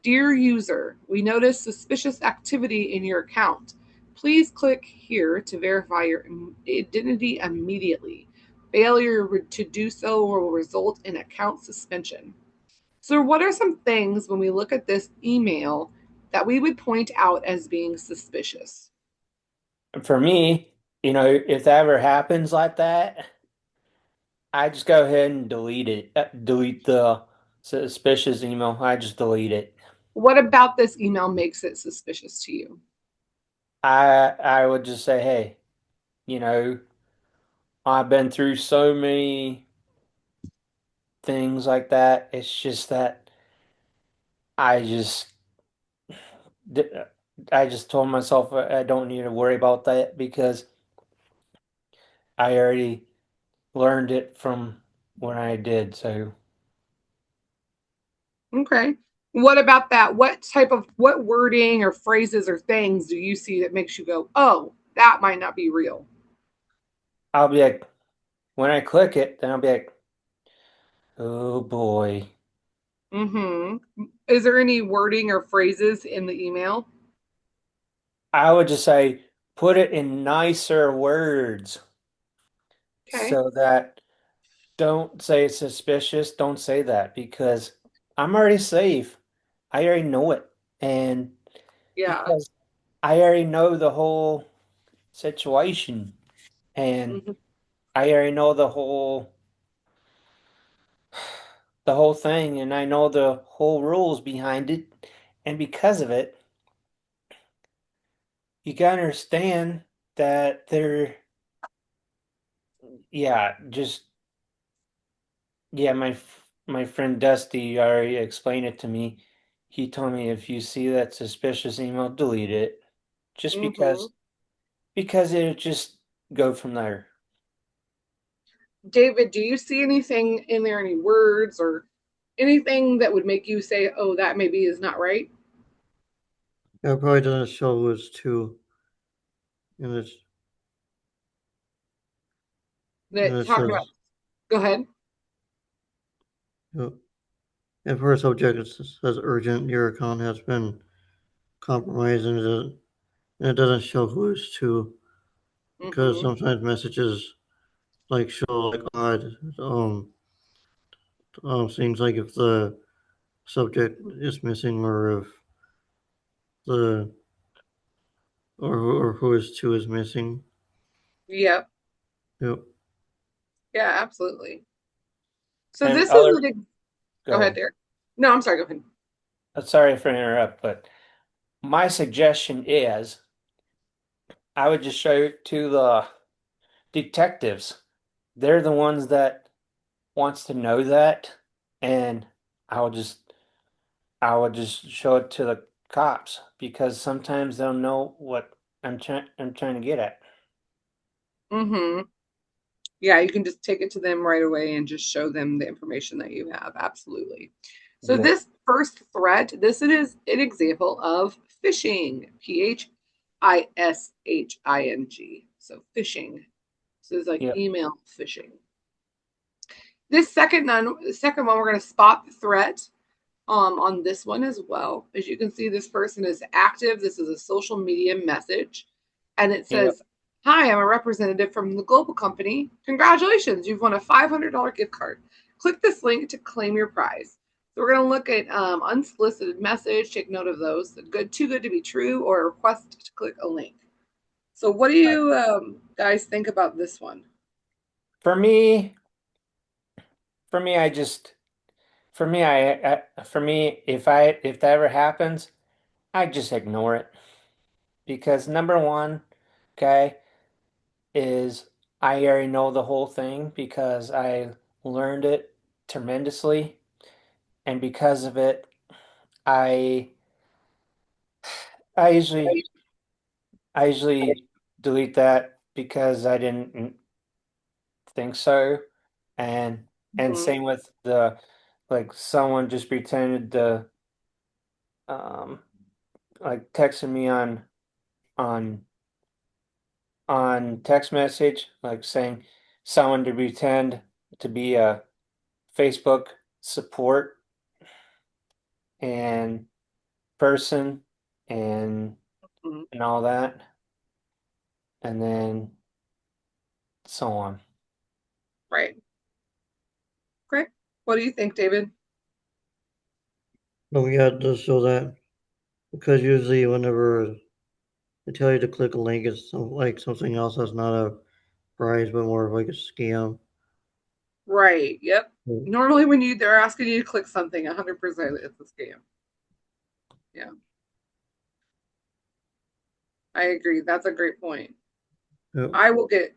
Dear user, we notice suspicious activity in your account. Please click here to verify your identity immediately. Failure to do so will result in account suspension. So, what are some things when we look at this email that we would point out as being suspicious? For me, if that ever happens like that, I just go ahead and delete it. Delete suspicious email, I just delete it. What about this email makes it suspicious to you? I would just say, hey, you know, I've been through so many things like that. It's just that I just I just told myself I don't need to worry about that because I already learned it from when I did. So Okay. What about that? What wording or phrases or things do you see that makes you go, oh, that might not be real? I'll be like, when I click it, then I'll be like, oh boy. Is there any wording or phrases in the email? I would just say, put it in nicer words Okay. so that don't say it's suspicious. Don't say that because I'm already safe. I already know it. And Yeah. because I already know the whole situation and Mhm. I already know the whole thing and I know the whole rules behind it. And because of it, you gotta understand that yeah, just yeah, my friend Dusty already explained it to me. He told me if you see that suspicious email, delete it. Just Mhm. because it'll just go from there. David, do you see anything in there, any words or anything that would make you say, oh, that maybe is not right? Yeah, it probably doesn't show who it's to, and That it talking about, says, go ahead. you know, and for a subject it says urgent. Your account has been compromised, and it doesn't show who it's to because Mm-hmm. sometimes messages like show like odd things like if the subject is missing or if the or who is to is missing. Yep. Yep. Yeah, absolutely. So And this is other, go go ahead, ahead. Derek. No, I'm sorry, go ahead. Sorry for interrupt, but my suggestion is I would just show it to the detectives. They're the ones that wants to know that, and I would just I would just show it to the cops because sometimes they'll know what I'm trying to get at. Mm-hmm. Yeah, you can just take it to them right away and just show them the information that you have. Absolutely. So Yep. this first threat, this is an example of phishing. phishing. So phishing. So it's like Yep. email phishing. The second one, we're going to spot the threat on this one as well. As you can see, this person is active. This is a social media message. And it Yep. says, hi, I'm a representative from the global company. Congratulations, you've won a $500 gift card. Click this link to claim your prize. So we're going to look at unsolicited message. Take note of those. Too good to be true, or a request to click a link. So what do Right. you guys think about this one? For me, for me, I just for me, for me, if that ever happens, I just ignore it because number one, okay, is I already know the whole thing because I learned it tremendously, and because of it, I I usually I usually delete that because I didn't think so, and Mhm. same with the like someone just pretended to um like texted me on text message like saying someone to pretend to be a Facebook support and person and Mhm. all that and then so on. Right. Great. What do you think, David? No, yeah, it does show that because usually whenever they tell you to click a link, it's like something else that's not a prize, but more of like a scam. Right. Yep. Mm. Normally, when they're asking you to click something, 100% it's a scam. Yeah, I agree. That's a great point. Yep. I will get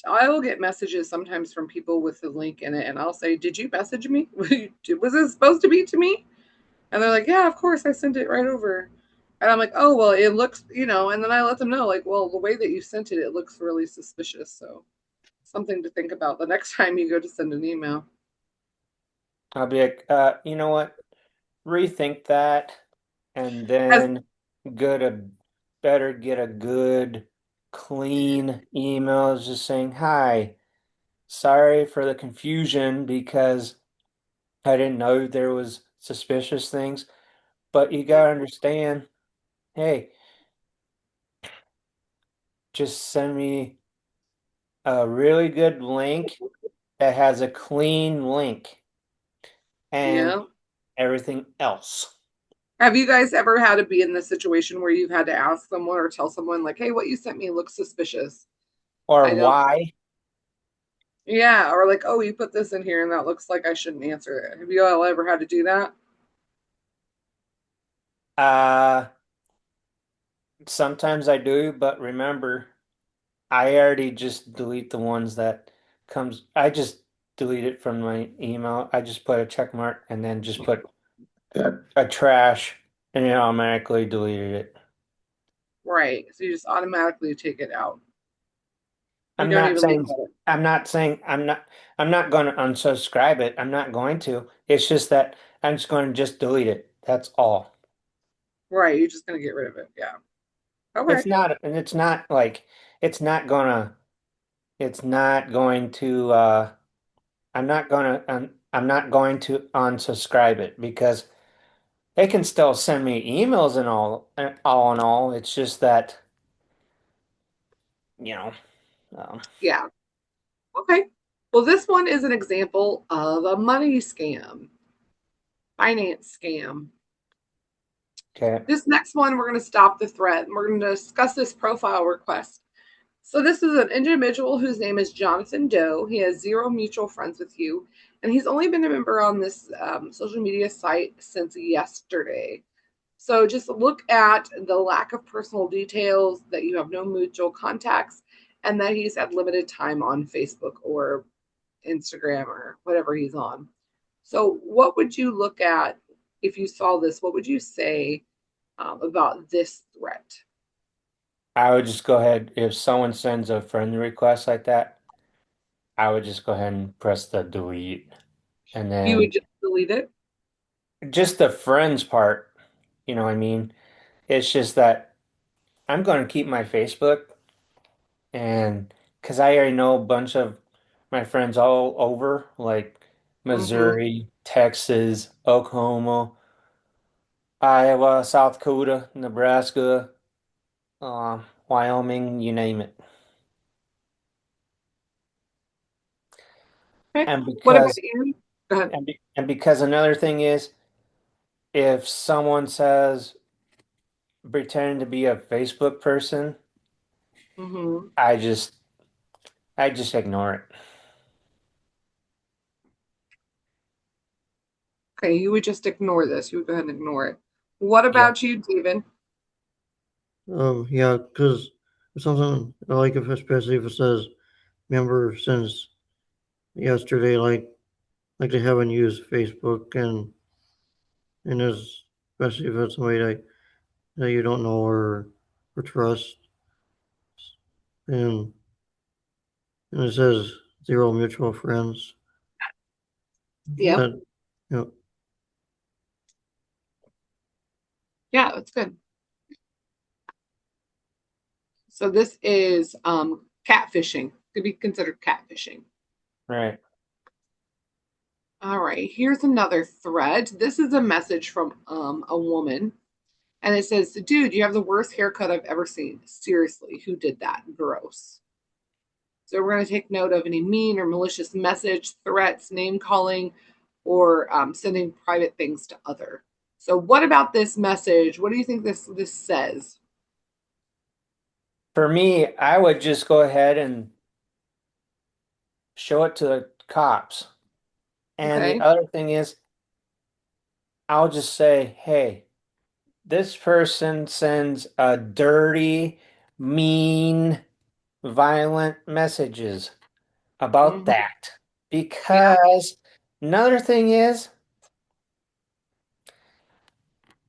I will get messages sometimes from people with the link in it, and I'll say, "Did you message me? Was it supposed to be to me?" And they're like, "Yeah, of course, I sent it right over." And I'm like, "Oh, well, it looks, and then I let them know, like, well, the way that you sent it, it looks really suspicious. So something to think about the next time you go to send an email." I'll be like, you know what? Rethink that, and As then get a better get a good, clean email just saying, "Hi, sorry for the confusion because I didn't know there was suspicious things, but you gotta understand, hey, just send me a really good link that has a clean link and Yeah. everything else." Have you guys ever had to be in this situation where you've had to ask someone or tell someone, like, "Hey, what you sent me looks suspicious"? Or I know. why? Yeah, or like, "Oh, you put this in here and that looks like I shouldn't answer it." Have you all ever had to do that? Uh, Sometimes I do, but remember, I already just delete the ones that I just delete it from my email. I just put a check mark and then just put a trash and it automatically deleted it. Right. So you just automatically take it out. You I'm don't not even look saying at it. I'm not going to unsubscribe it. I'm not going to. It's just that I'm just going to just delete it. That's all. Right. You're just gonna get rid of it. Yeah. Okay. It's not and it's not like it's not gonna it's not going to I'm not going to unsubscribe it because they can still send me emails and all in all. It's just that, you know, um, Yeah. Okay. Well, this one is an example of a money scam, finance scam. okay. This next one, we're going to stop the thread and we're going to discuss this profile request. So, this is an individual whose name is Jonathan Doe. He has zero mutual friends with you, and he's only been a member on this social media site since yesterday. So, just look at the lack of personal details, that you have no mutual contacts, and that he's had limited time on Facebook or Instagram or whatever he's on. So, what would you look at if you saw this? What would you say about this threat? I would just go ahead if someone sends a friend request like that, I would just go ahead and press the delete. And You would then just delete it? just the friends part, you know what I mean? It's just that I'm going to keep my Facebook and because I already know a bunch of my friends all over, like Mm-hmm. Missouri, Texas, Oklahoma, Iowa, South Dakota, Nebraska, Wyoming, you name it. Okay. And What about because you? Go ahead. and because another thing is, if someone says pretending to be a Facebook person, Mm-hmm. I just I just ignore it. Okay, you would just ignore this. You would go ahead and ignore it. What Yeah. about you, David? Yeah, because something like if especially if it says member since yesterday, like they haven't used Facebook and is especially if it's somebody that you don't know or trust, and and it says zero mutual friends. Yep. That you know, Yeah, that's good. So this is catfishing. Could be considered catfishing. Right. All right, here's another thread. This is a message from a woman, and it says, "Dude, you have the worst haircut I've ever seen. Seriously, who did that? Gross." So we're going to take note of any mean or malicious message, threats, name calling, or sending private things to other. So what about this message? What do you think this says? For me, I would just go ahead and show it to the cops. And the Okay. other thing is, I'll just say, hey, this person sends a dirty, mean, violent messages about Hmm. that. Yeah. Because another thing is,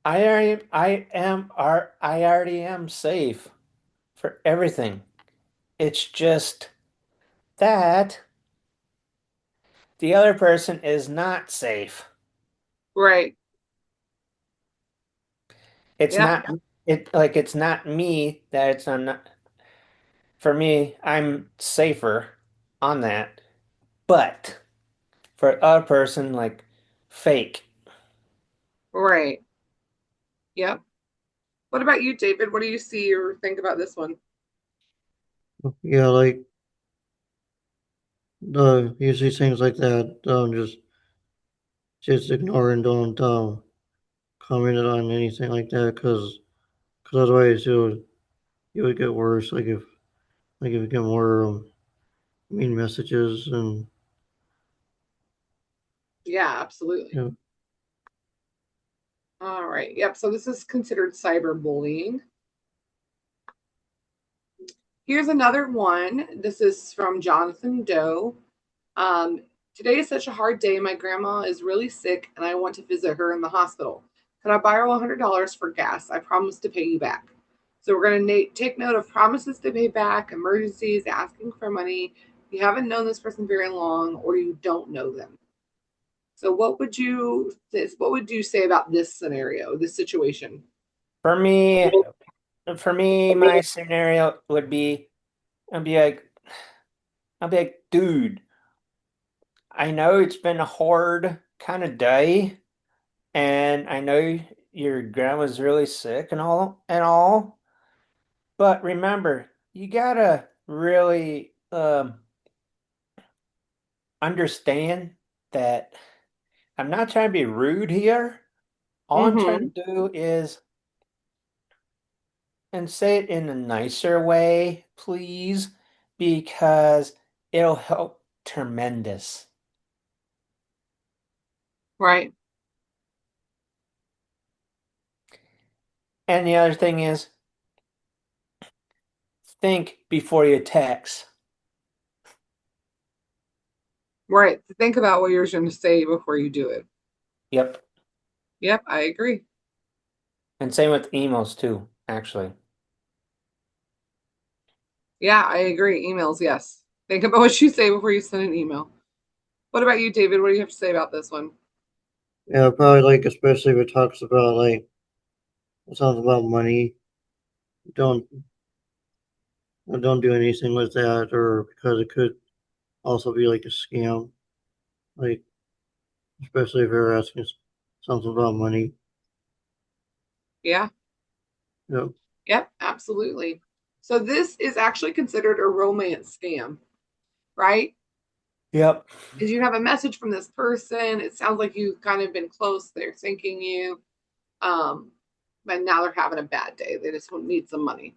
I already am safe for everything. It's just that the other person is not safe. Right. It's Yep. not it's not me that it's not for me, I'm safer on that. But for other person like fake. Right. Yep. What about you, David? What do you see or think about this one? Yeah, like usually things like that. Just ignore and don't comment on anything like that because otherwise it would get worse. Like if you get more mean messages and Yeah, absolutely. you know, All right. Yep. So this is considered cyberbullying. Here's another one. This is from Jonathan Doe. Um, Today is such a hard day. My grandma is really sick and I want to visit her in the hospital. Could I borrow $100 for gas? I promise to pay you back. So we're going to take note of promises to pay back, emergencies, asking for money. You haven't known this person very long or you don't know them. So what would you say about this scenario, this situation? For me, my scenario would be I'd be like dude, I know it's been a hard kind of day, and I know your grandma's really sick and all, but remember, you gotta really understand that I'm not trying to be rude here. All I'm trying Mm-hmm. to do is and say it in a nicer way, please, because it'll help tremendous. Right. And the other thing is, think before you text. Right. Think about what you're going to say before you do it. Yep. Yep, I agree. And same with emails too, actually. Yeah, I agree. Emails, yes. Think about what you say before you send an email. What about you, David? What do you have to say about this one? yeah, probably like especially if it talks about like something about money. Don't don't do anything with that, or because it could also be like a scam. Like especially if you're asking something about money. Yeah, Yep. yep, absolutely. So this is actually considered a romance scam, right? Yep. Because you have a message from this person. It sounds like you've kind of been close. They're thinking you, um, but now they're having a bad day. They just need some money.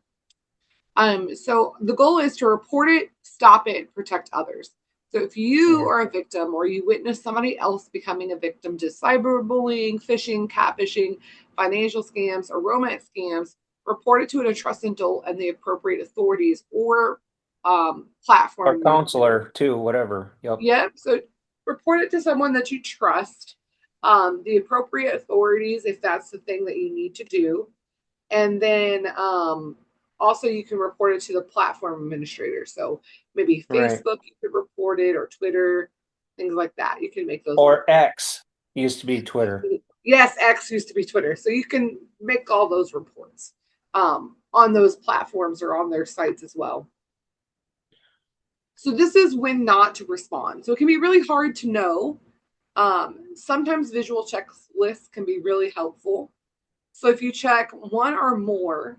So the goal is to report it, stop it, protect others. So if you Yeah. are a victim or you witness somebody else becoming a victim to cyberbullying, phishing, catfishing, financial scams, or romance scams, report it to a trusted adult and the appropriate authorities or Or platform administrator. counselor too, whatever. Yep. Yep. So report it to someone that you trust, the appropriate authorities if that's the thing that you need to do, and then also you can report it to the platform administrator. So maybe Right. Facebook, you could report it, or Twitter, things like that. You can make those Or reports. X used to be Twitter. Yes, X used to be Twitter. So you can make all those reports on those platforms or on their sites as well. So this is when not to respond. So it can be really hard to know. Sometimes visual checklists can be really helpful. So if you check one or more,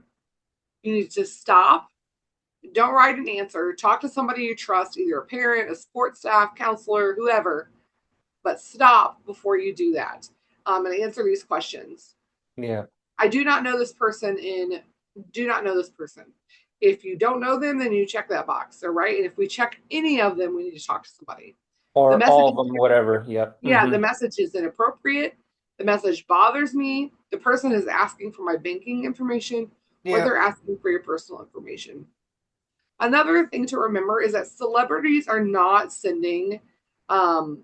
you need to stop. Don't write an answer. Talk to somebody you trust, either a parent, a support staff, counselor, whoever, but stop before you do that, and answer these questions. Yeah. I do not know this person in do not know this person. If you don't know them, then you check that box. All right. And if we check any of them, we need to talk to somebody. The Or message all of them, whatever. Yep. Yeah, the message is inappropriate. The message bothers me. The person is asking for my banking information or they're Yep. asking for your personal information. Another thing to remember is that celebrities are not sending um,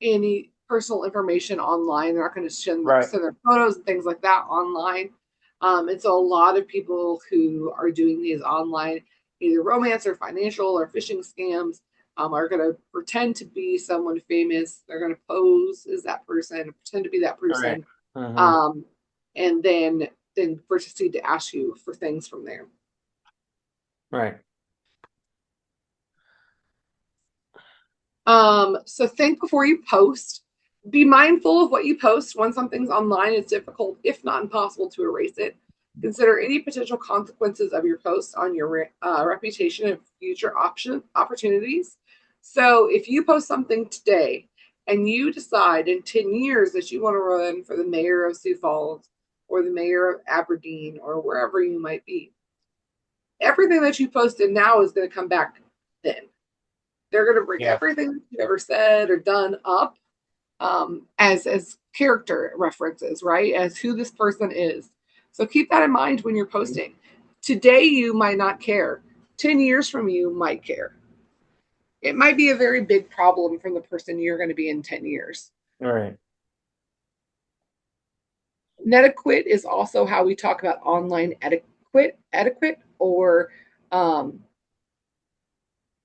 any personal information online. They're not going to Right. send their photos and things like that online. And so a lot of people who are doing these online, either romance or financial or phishing scams, are going to pretend to be someone famous. They're going to pose as that person, pretend to be that Right. person, Mm-hmm. um, and then proceed to ask you for things from there. Right. So think before you post. Be mindful of what you post. When something's online, it's difficult, if not impossible, to erase it. Consider any potential consequences of your post on your reputation and future opportunities. So if you post something today and you decide in 10 years that you want to run for the mayor of Sioux Falls or the mayor of Aberdeen or wherever you might be, everything that you posted now is going to come back then. They're going to bring Yeah. everything that you've ever said or done up as character references, right? As who this person is. So keep that in mind when you're posting. Today you might not care. 10 years from you might care. It might be a very big problem from the person you're going to be in 10 years. Right. Netiquette is also how we talk about online etiquette or um,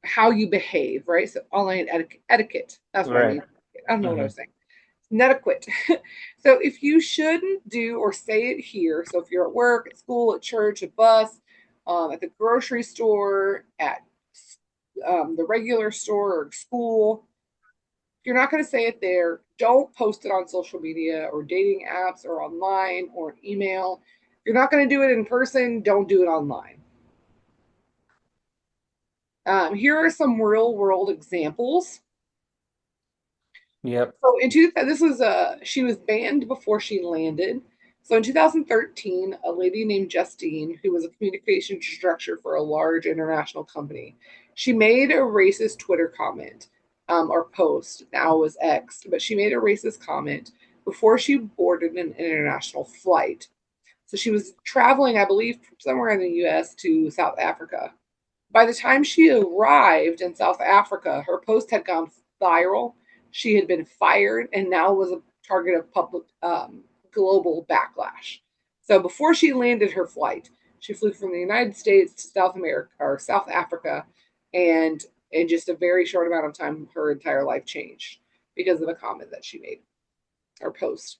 how you behave, right? So online etiquette. That's what I Right. mean. I don't know what I Mm-hmm. was saying. Netiquette. So if you shouldn't do or say it here, so if you're at work, at school, at church, at bus, at the grocery store, at the regular store or school, if you're not going to say it there, don't post it on social media or dating apps or online or an email. If you're not going to do it in person, don't do it online. Here are some real world examples. Yep. So this was she was banned before she landed. So in 2013, a lady named Justine, who was a communication structure for a large international company, she made a racist Twitter comment or post. Now it was X, but she made a racist comment before she boarded an international flight. So she was traveling, I believe, from somewhere in the U.S. to South Africa. By the time she arrived in South Africa, her post had gone viral. She had been fired and now was a target of public global backlash. So before she landed her flight, she flew from the United States to South America or South Africa, and in just a very short amount of time, her entire life changed because of a comment that she made or post.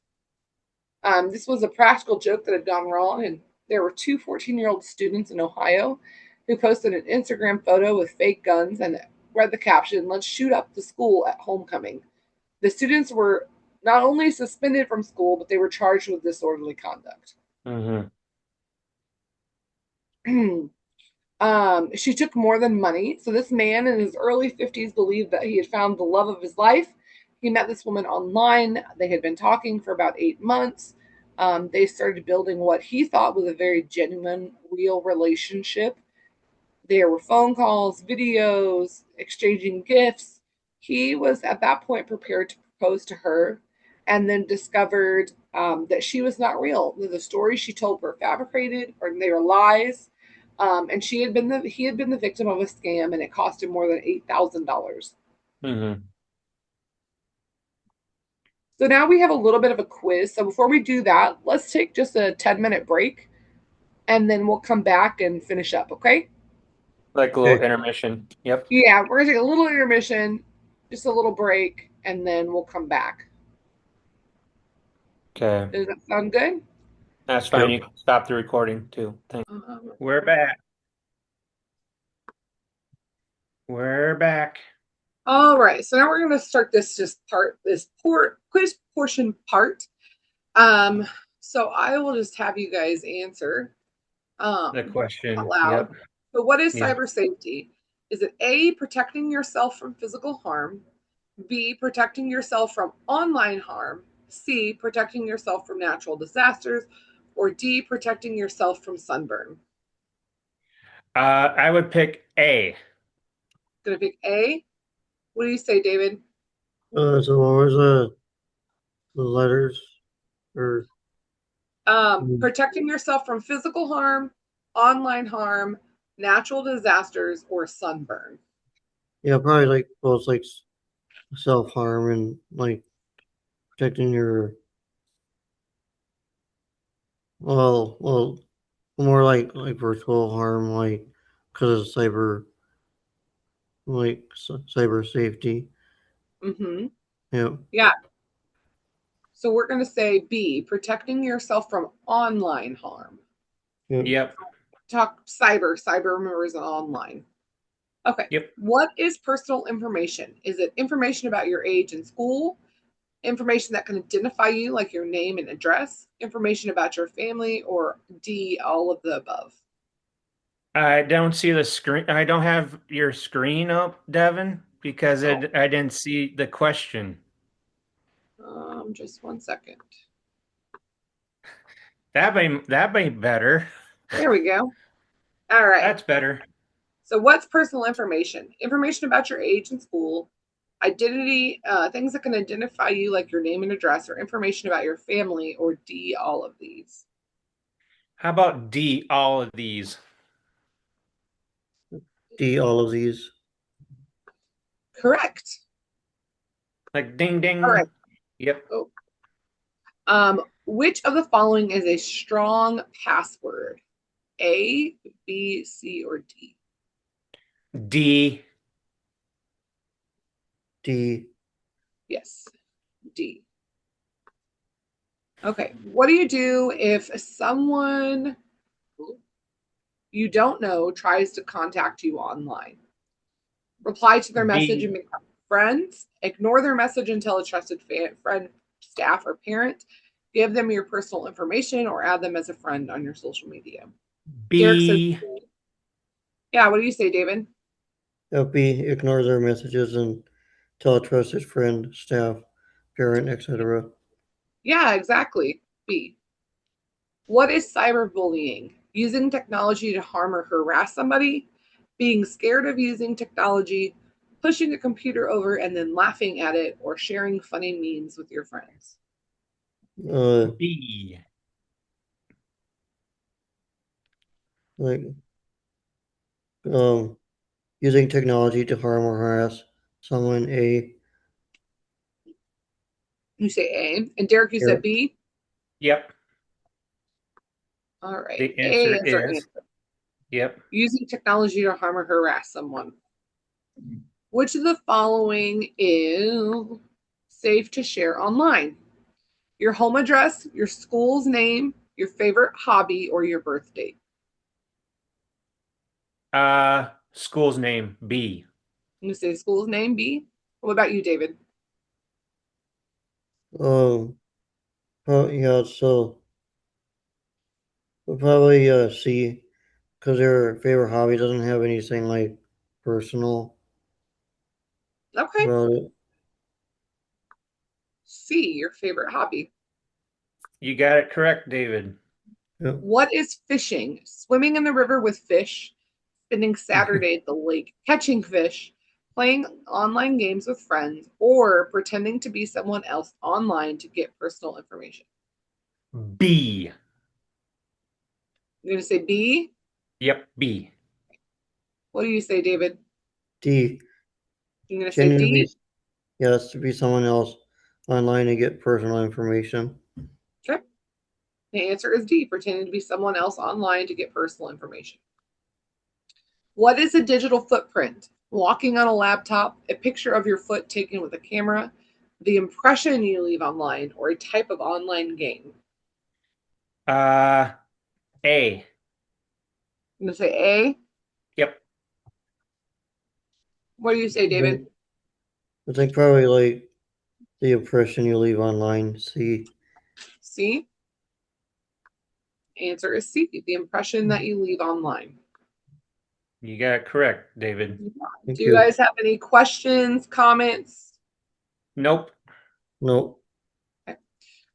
This was a practical joke that had gone wrong, and there were two 14-year-old students in Ohio who posted an Instagram photo with fake guns and read the caption, "Let's shoot up the school at homecoming." The students were not only suspended from school, but they were charged with disorderly conduct. Mm-hmm. She took more than money. So this man in his early 50s believed that he had found the love of his life. He met this woman online. They had been talking for about 8 months. They started building what he thought was a very genuine, real relationship. There were phone calls, videos, exchanging gifts. He was at that point prepared to propose to her and then discovered that she was not real. That the stories she told were fabricated or they were lies. And he had been the victim of a scam and it cost him more than $8,000. Mm-hmm. So now we have a little bit of a quiz. So before we do that, let's take just a 10-minute break and then we'll come back and finish up, okay? Like a little Okay. intermission. Yep. Yeah, we're gonna take a little intermission, just a little break, and then we'll come back. Okay. Does that sound good? That's fine. Yep. You can stop the recording too. Thank. Um, We're back. We're back. all right, so now we're gonna start this quiz portion part. Um, so I will just have you guys answer The out question. loud. Yep. So, what is Yep. cyber safety? Is it A, protecting yourself from physical harm? B, protecting yourself from online harm? C, protecting yourself from natural disasters? Or D, protecting yourself from sunburn? I would pick A. Gonna pick A. What do you say, David? So what was the letters or Protecting yourself from physical harm, online harm, natural disasters, or sunburn. yeah, probably like both like self harm and like protecting your well more like virtual harm like because of cyber safety. Mm-hmm. Yeah, Yeah. So we're going to say B, protecting yourself from online harm. yeah. Yep. Talk cyber. Cyber, remember, is online. Okay. Yep. What is personal information? Is it information about your age and school? Information that can identify you, like your name and address? Information about your family? Or D, all of the above? I don't see the screen. I don't have your screen up, Devin, because Oh, I didn't see the question. just 1 second. That may better. There we go. All right. That's better. So, what's personal information? Information about your age and school, identity, things that can identify you, like your name and address, or information about your family, or D, all of these. How about D, all of these? D all of these. Correct. Like ding All right. ding. Yep. Oh. Which of the following is a strong password? A, B, C, or D? D. D. Yes, D. Okay. What do you do if someone you don't know tries to contact you online? Reply to their message and B. become friends. Ignore their message and tell a trusted friend, staff, or parent. Give them your personal information or add them as a friend on your social media. Derek says, B. yeah, what do you say, David? B. Ignore their messages and tell a trusted friend, staff, parent, etc. Yeah, exactly. B. What is cyberbullying? Using technology to harm or harass somebody, being scared of using technology, pushing a computer over and then laughing at it, or sharing funny memes with your friends. Uh, B. like um, using technology to harm or harass someone. A. You say A. And Derek, you said Parent. B? Yep. All right. The A answer is our is answer. yep. Using technology to harm or harass someone. Which of the following is safe to share online? Your home address, your school's name, your favorite hobby, or your birth date? School's name B. I'm going to say school's name, B. What about you, David? Um, yeah, so we'll probably C because their favorite hobby doesn't have anything like personal Okay. about it. C, your favorite hobby. You got it correct, David. Yep. What is fishing? Swimming in the river with fish, spending Saturday at the lake, catching fish, playing online games with friends, or pretending to be someone else online to get personal information. B. I'm going to say B. Yep, B. What do you say, David? D. I'm going to say Pretending to be D. yes to be someone else online to get personal information. Okay. The answer is D, pretending to be someone else online to get personal information. What is a digital footprint? Walking on a laptop, a picture of your foot taken with a camera, the impression you leave online, or a type of online game. Uh, A. I'm going to say A. Yep. What do you say, I David? think, I think probably like the impression you leave online. C. C. Answer is C, the impression that you leave online. You got it correct, David. Do Thank you you. guys have any questions, comments? Nope. Nope. Okay.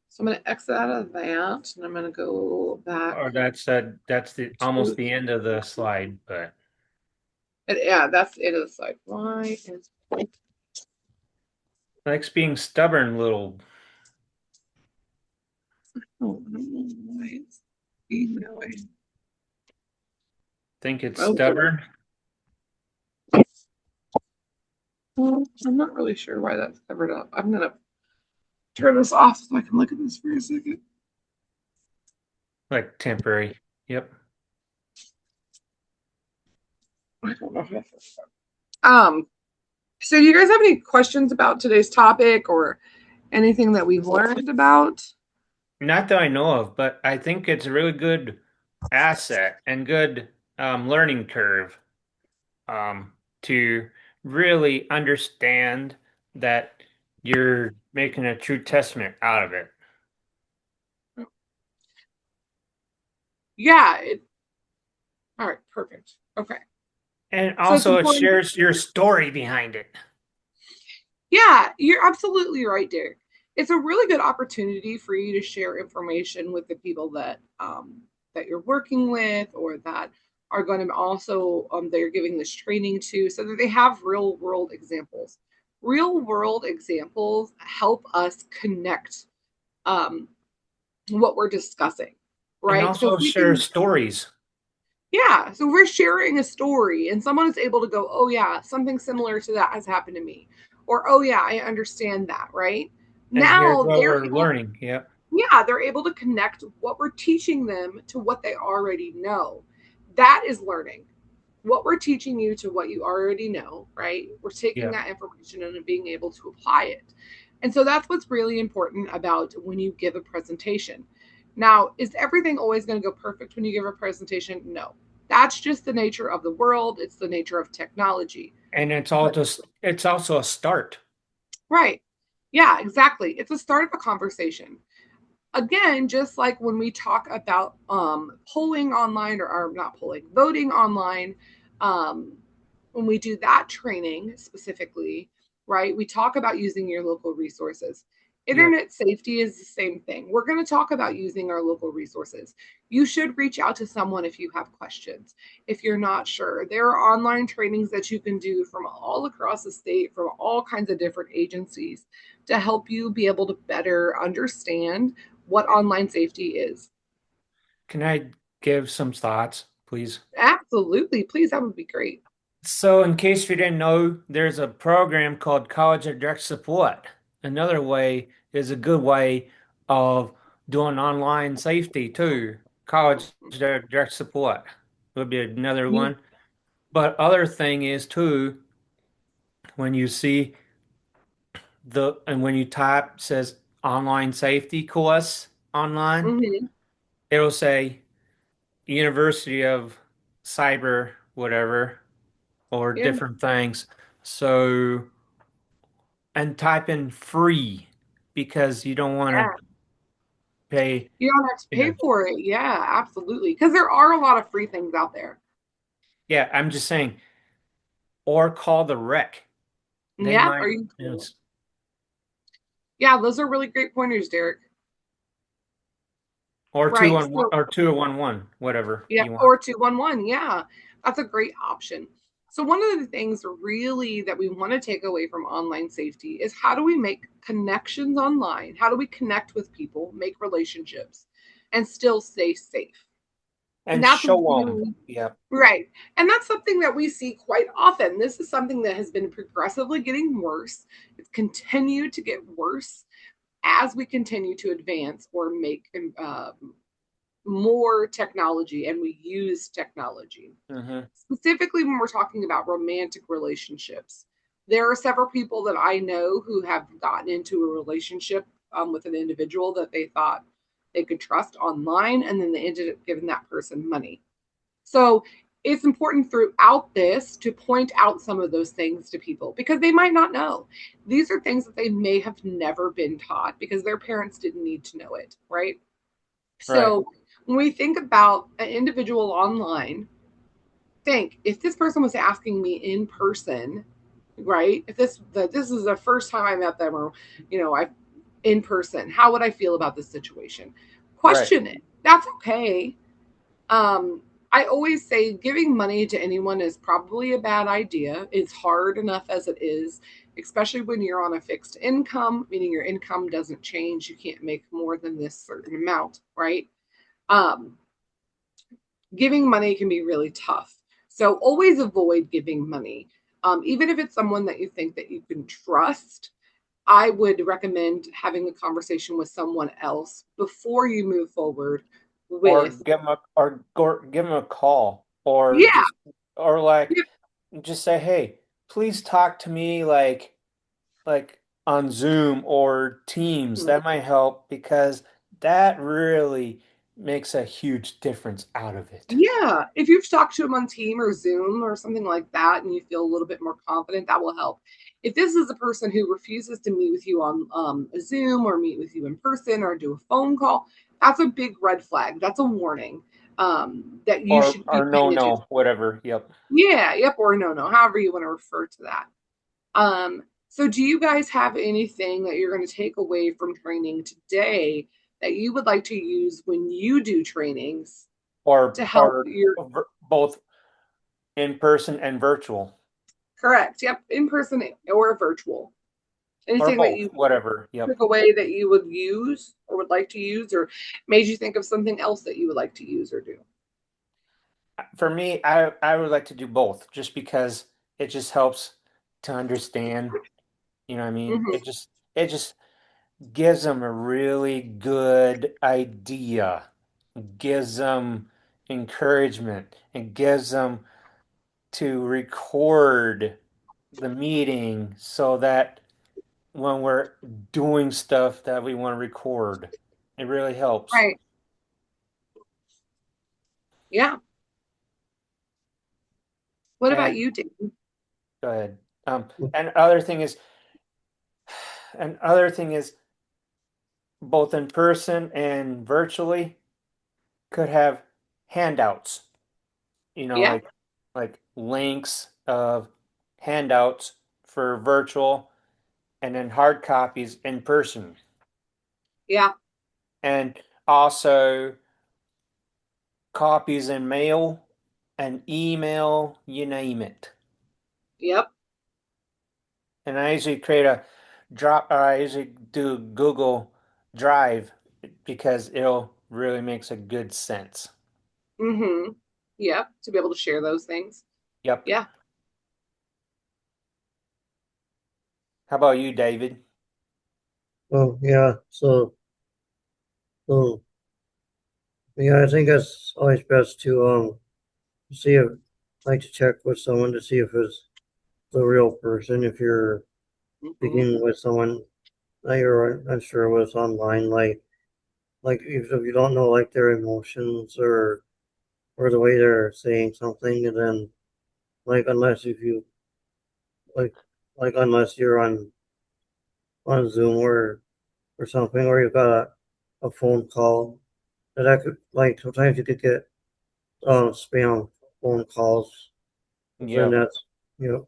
So I'm going to exit out of that and I'm going to go back Or that's the almost to, the end of the slide, but yeah, that's the end of the slide. Why is Likes being stubborn little. Oh, I don't know why it's being that way. Think it's Oh, stubborn. well, I'm not really sure why that's covered up. I'm gonna turn this off so I can look at this for a second. Like temporary. Yep. I don't know how to fix that. So do you guys have any questions about today's topic or anything that we've learned about? Not that I know of, but I think it's a really good asset and good learning curve to really understand that you're making a true testament out of it. Yeah, all right, perfect. Okay. And So it's also it important. shares your story behind it. Yeah, you're absolutely right, Derek. It's a really good opportunity for you to share information with the people that you're working with or that are going to also that you're giving this training to, so that they have real world examples. Real world examples help us connect um, what we're discussing, And right? So if also we share can, stories. yeah, so we're sharing a story and someone is able to go, oh, yeah, something similar to that has happened to me. Or, oh, yeah, I understand that, right? And here's Now what they're we're able, learning. Yep. yeah, they're able to connect what we're teaching them to what they already know. That is learning. What we're teaching you to what you already know, right? We're taking Yeah. that information and being able to apply it. And so that's what's really important about when you give a presentation. Now, is everything always going to go perfect when you give a presentation? No. That's just the nature of the world. It's the nature of technology. And it's all But just it's also a start. right. Yeah, exactly. It's the start of a conversation. Again, just like when we talk about polling online or not polling, voting online, um, when we do that training specifically, right, we talk about using your local resources. Yep. Internet safety is the same thing. We're going to talk about using our local resources. You should reach out to someone if you have questions. If you're not sure, there are online trainings that you can do from all across the state, from all kinds of different agencies to help you be able to better understand what online safety is. Can I give some thoughts, please? Absolutely. Please, that would be great. So, in case you didn't know, there's a program called College of Direct Support. Another way is a good way of doing online safety too. College of Direct Support would be another You, one. But other thing is too, when you see when you type says online safety course online, mhm, it'll say University of Cyber whatever or yeah, different things. So and type in free because you don't want yeah. to pay, You don't have to you pay know. for it. Yeah, absolutely. Because there are a lot of free things out there. Yeah, I'm just saying, or call the rec. They Yeah, might, or you, you know, s- yeah, those are really great pointers, Derek. or Right. 211 So or 2011, whatever yeah, you want. or 211. Yeah, that's a great option. So, one of the things really that we want to take away from online safety is how do we make connections online? How do we connect with people, make relationships, and still stay safe? And And that's show them. really Yeah. right. And that's something that we see quite often. This is something that has been progressively getting worse. It's continued to get worse as we continue to advance or make more technology and we use technology. Hmm. Specifically, when we're talking about romantic relationships, there are several people that I know who have gotten into a relationship with an individual that they thought they could trust online, and then they ended up giving that person money. So it's important throughout this to point out some of those things to people because they might not know. These are things that they may have never been taught because their parents didn't need to know it, right? Right. So when we think about an individual online, think if this person was asking me in person, right? If this is the first time I met them, or I in person, how would I feel about this situation? Right. Question it. That's okay. Um, I always say giving money to anyone is probably a bad idea. It's hard enough as it is. especially when you're on a fixed income, meaning your income doesn't change. You can't make more than this certain amount, right? Um, Giving money can be really tough. So always avoid giving money. Even if it's someone that you think that you can trust, I would recommend having a conversation with someone else before you move forward Or with, give them a call, or yeah, just or like yeah, just say, hey, please talk to me like on Zoom or Teams. That might help because that really makes a huge difference out of it. yeah. If you've talked to them on Team or Zoom or something like that and you feel a little bit more confident, that will help. If this is a person who refuses to meet with you on a Zoom or meet with you in person or do a phone call, that's a big red flag. That's a warning that you should be Or no, paying attention. no, whatever. Yep. Yeah, yep, or no, no, however you want to refer to that. So do you guys have anything that you're going to take away from training today that you would like to use when you do trainings to help your Both in person and virtual, correct? Yep, in person or virtual. or Anything that both, you whatever. Yep. took away that you would use or would like to use or made you think of something else that you would like to use or do? For me, I would like to do both just because it just helps to understand, you know what I mean? Hmm. It just gives them a really good idea, gives them encouragement, and gives them to record the meeting so that when we're doing stuff that we want to record, it really helps. Right. Yeah. What about And you, Dan? go ahead. And other thing is, and other thing is, both in person and virtually could have handouts, Yeah. like links of handouts for virtual and then hard copies in person. Yeah. And also copies in mail and email, you name it. Yep. And I usually create a I usually do Google Drive because it'll really makes a good sense. Mm-hmm. Yep. To be able to share those things. Yep. Yeah. How about you, David? Oh yeah, so yeah, I think it's always best to see if like to check with someone to see if it's the real person. If you're Hmm. speaking with someone that you're unsure was online, like if you don't know like their emotions or the way they're saying something, and then like unless if you like unless you're on Zoom or something, or you've got a phone call that I could like sometimes you could get spam phone calls. Then Yep. that's you know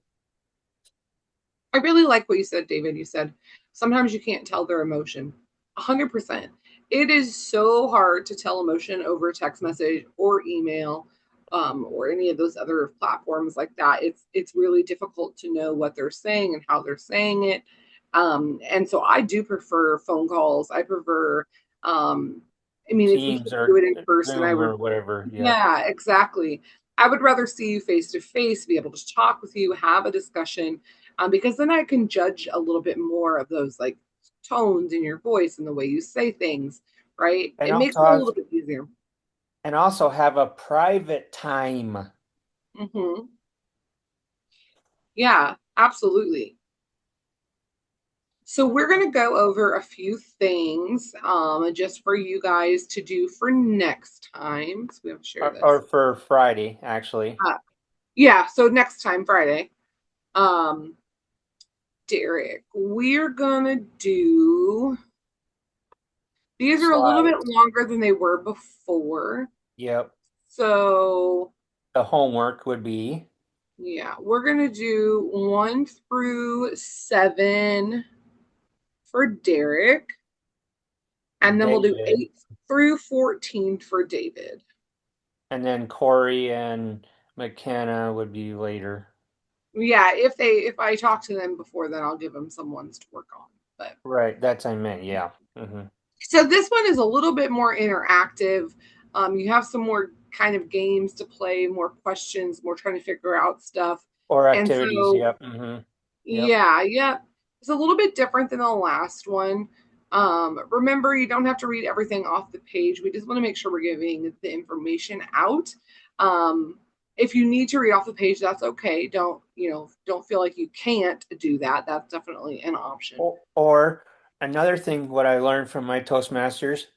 I really like what you said, David. You said sometimes you can't tell their emotion. 100%. It is so hard to tell emotion over text message or email, or any of those other platforms like that. It's really difficult to know what they're saying and how they're saying it. And so I do prefer phone calls. I prefer, I mean, if we Teams can't do or it in person, I Zoom would, or whatever. Yep. yeah, exactly. I would rather see you face to face, be able to talk with you, have a discussion, because then I can judge a little bit more of those like tones in your voice and the way you say things, right? And It makes also it a have, little bit easier. and also have a private time. Hmm. Yeah, absolutely. So we're going to go over a few things just for you guys to do for next time. So we have to share Or this. for Friday, actually. Uh, yeah, so next time, Friday. Um, Derek, we're going to do, these are a little bit Slides. longer than they were before. Yep. So The homework would be yeah, we're gonna do 1 through 7 for Derek, and then we'll do David, 8 through 14 for David. and then Corey and McKenna would be later. Yeah, if I talk to them before, then I'll give them some ones to work on. But Right, that's I meant, yeah. Hmm. so this one is a little bit more interactive. You have some more kind of games to play, more questions, more trying to figure out stuff. Or And activities, so yep. Yep. yeah. It's a little bit different than the last one. Remember, you don't have to read everything off the page. We just want to make sure we're giving the information out. Um, if you need to read off the page, that's okay. Don't feel like you can't do that. That's definitely an option. Or another thing, what I learned from my Toastmasters,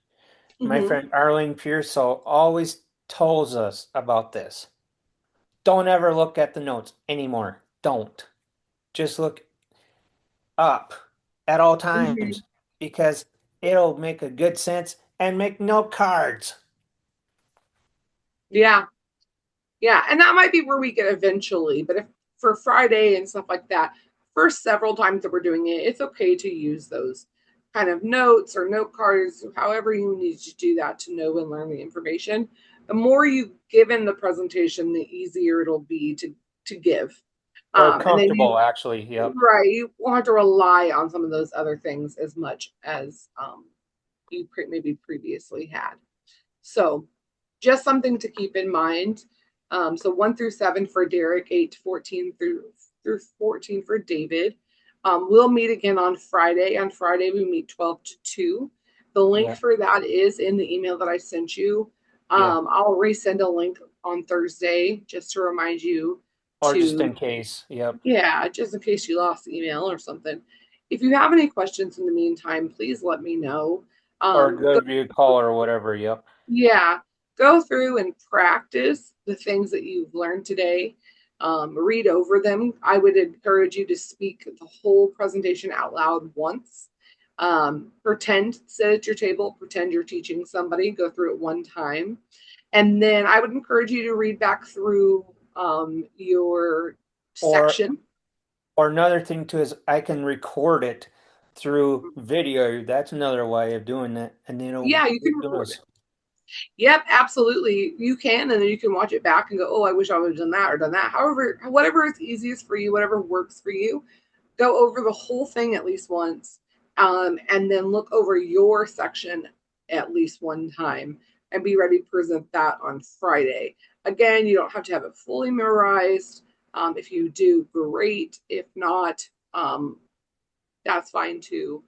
my Hmm. friend Arlene Pearsall always tells us about this. Don't ever look at the notes anymore. Don't. Just look up at all Hmm. times because it'll make a good sense and make no cards. Yeah, yeah, and that might be where we get eventually. But if for Friday and stuff like that, first several times that we're doing it, it's okay to use those kind of notes or note cards, however you need to do that to know and learn the information. The more you give in the presentation, the easier it'll be to give. Or And then comfortable, actually. Yep. right, you won't have to rely on some of those other things as much as you maybe previously had. So just something to keep in mind. So 1 through 7 for Derek, 8 to 14 through 14 for David. We'll meet again on Friday. On Friday, we meet 12 to 2. The link Yep. for that is in the email that I sent you. Yeah. I'll resend a link on Thursday just to remind you Or just to, in case. Yep. yeah, just in case you lost the email or something. If you have any questions in the meantime, please let me know. Or Go give you a call or whatever. Yep. Yeah, go through and practice the things that you've learned today. Read over them. I would encourage you to speak the whole presentation out loud once. Pretend, sit at your table, pretend you're teaching somebody, go through it one time. And then I would encourage you to read back through your Or section. or another thing too is I can record it through video. That's another way of doing it. And then Yeah, you can it record it. does. Yep, absolutely. You can, and then you can watch it back and go, "Oh, I wish I would have done that or done that." However, whatever is easiest for you, whatever works for you, go over the whole thing at least once, and then look over your section at least one time, and be ready to present that on Friday. Again, you don't have to have it fully memorized. If you do, great. If not, that's fine too.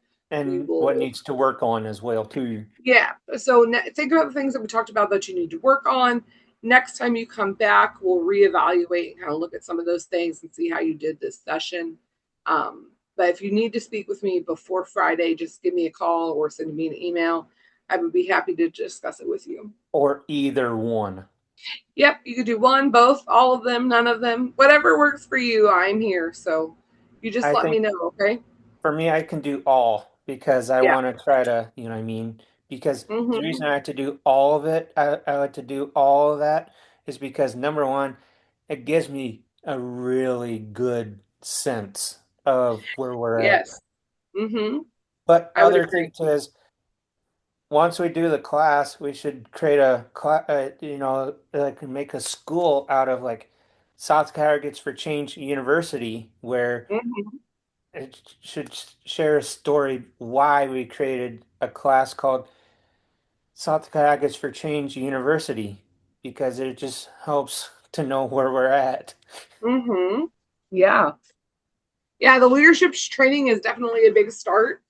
We And what will needs to work on as well too. Yeah. So think about the things that we talked about that you need to work on. Next time you come back, we'll reevaluate and kind of look at some of those things and see how you did this session. But if you need to speak with me before Friday, just give me a call or send me an email. I would be happy to discuss it with you. Or either one. Yep, you could do one, both, all of them, none of them, whatever works for you. I'm here. So you just I let me think know, okay? for me, I can do all because I Yeah. want to try to, you know what I mean? Because the Mm-hmm. reason I like to do all of it, I like to do all of that is because number one, it gives me a really good sense of where we're at. Yes. Mm-hmm. But I would other agree. thing too is once we do the class, we should create a class, like make a school out of like South Carolina's for Change University where Mm-hmm. it should share a story why we created a class called South Carolina's for Change University because it just helps to know where we're at. Mm-hmm. Yeah. Yeah, the leadership training is definitely a big start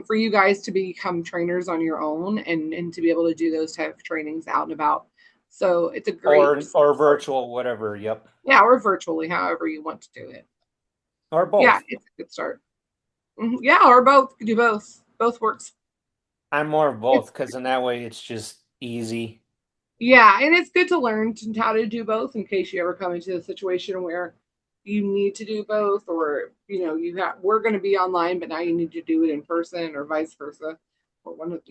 for you guys to become trainers on your own and to be able to do those type of trainings out and about. So it's a great Or start. virtual, whatever. Yep. Yeah, or virtually, however you want to do it. Or Yeah, both. it's a good start. Yeah, or both. You can do both. Both works. I'm more of It's both because in that way it's just easy. Yeah, and it's good to learn how to do both in case you ever come into a situation where you need to do both, or you have we're going to be online, but now you need to do it in person, or vice versa, or one of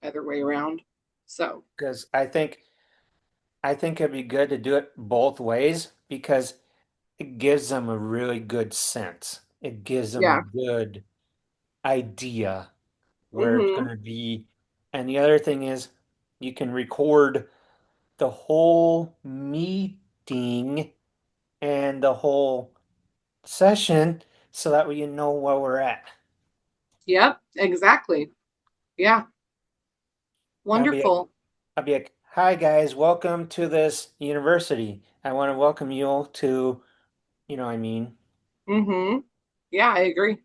other way around. So Because I think it'd be good to do it both ways because it gives them a really good sense. It gives them a yeah, good idea where it's hmm going to be. And the other thing is, you can record the whole meeting and the whole session so that we know where we're at. Yep, exactly. Yeah, And wonderful. I'll be like, hi guys, welcome to this university. I want to welcome you all to, you know what I mean. Mm-hmm. Yeah, I agree.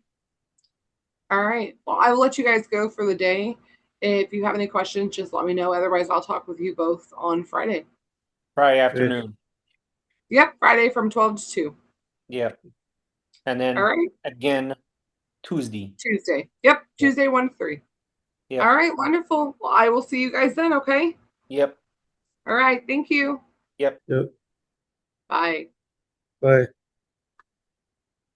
All right. Well, I will let you guys go for the day. If you have any questions, just let me know. Otherwise, I'll talk with you both on Friday. Friday Okay. afternoon. Yep, Friday from 12 to 2. Yep. And All then right. again Tuesday. Tuesday. Yep, Yep. Tuesday 1 to 3. All Yep. right, wonderful. Well, I will see you guys then, okay? Yep. All right. Thank you. Yep. Yep. Bye. Bye.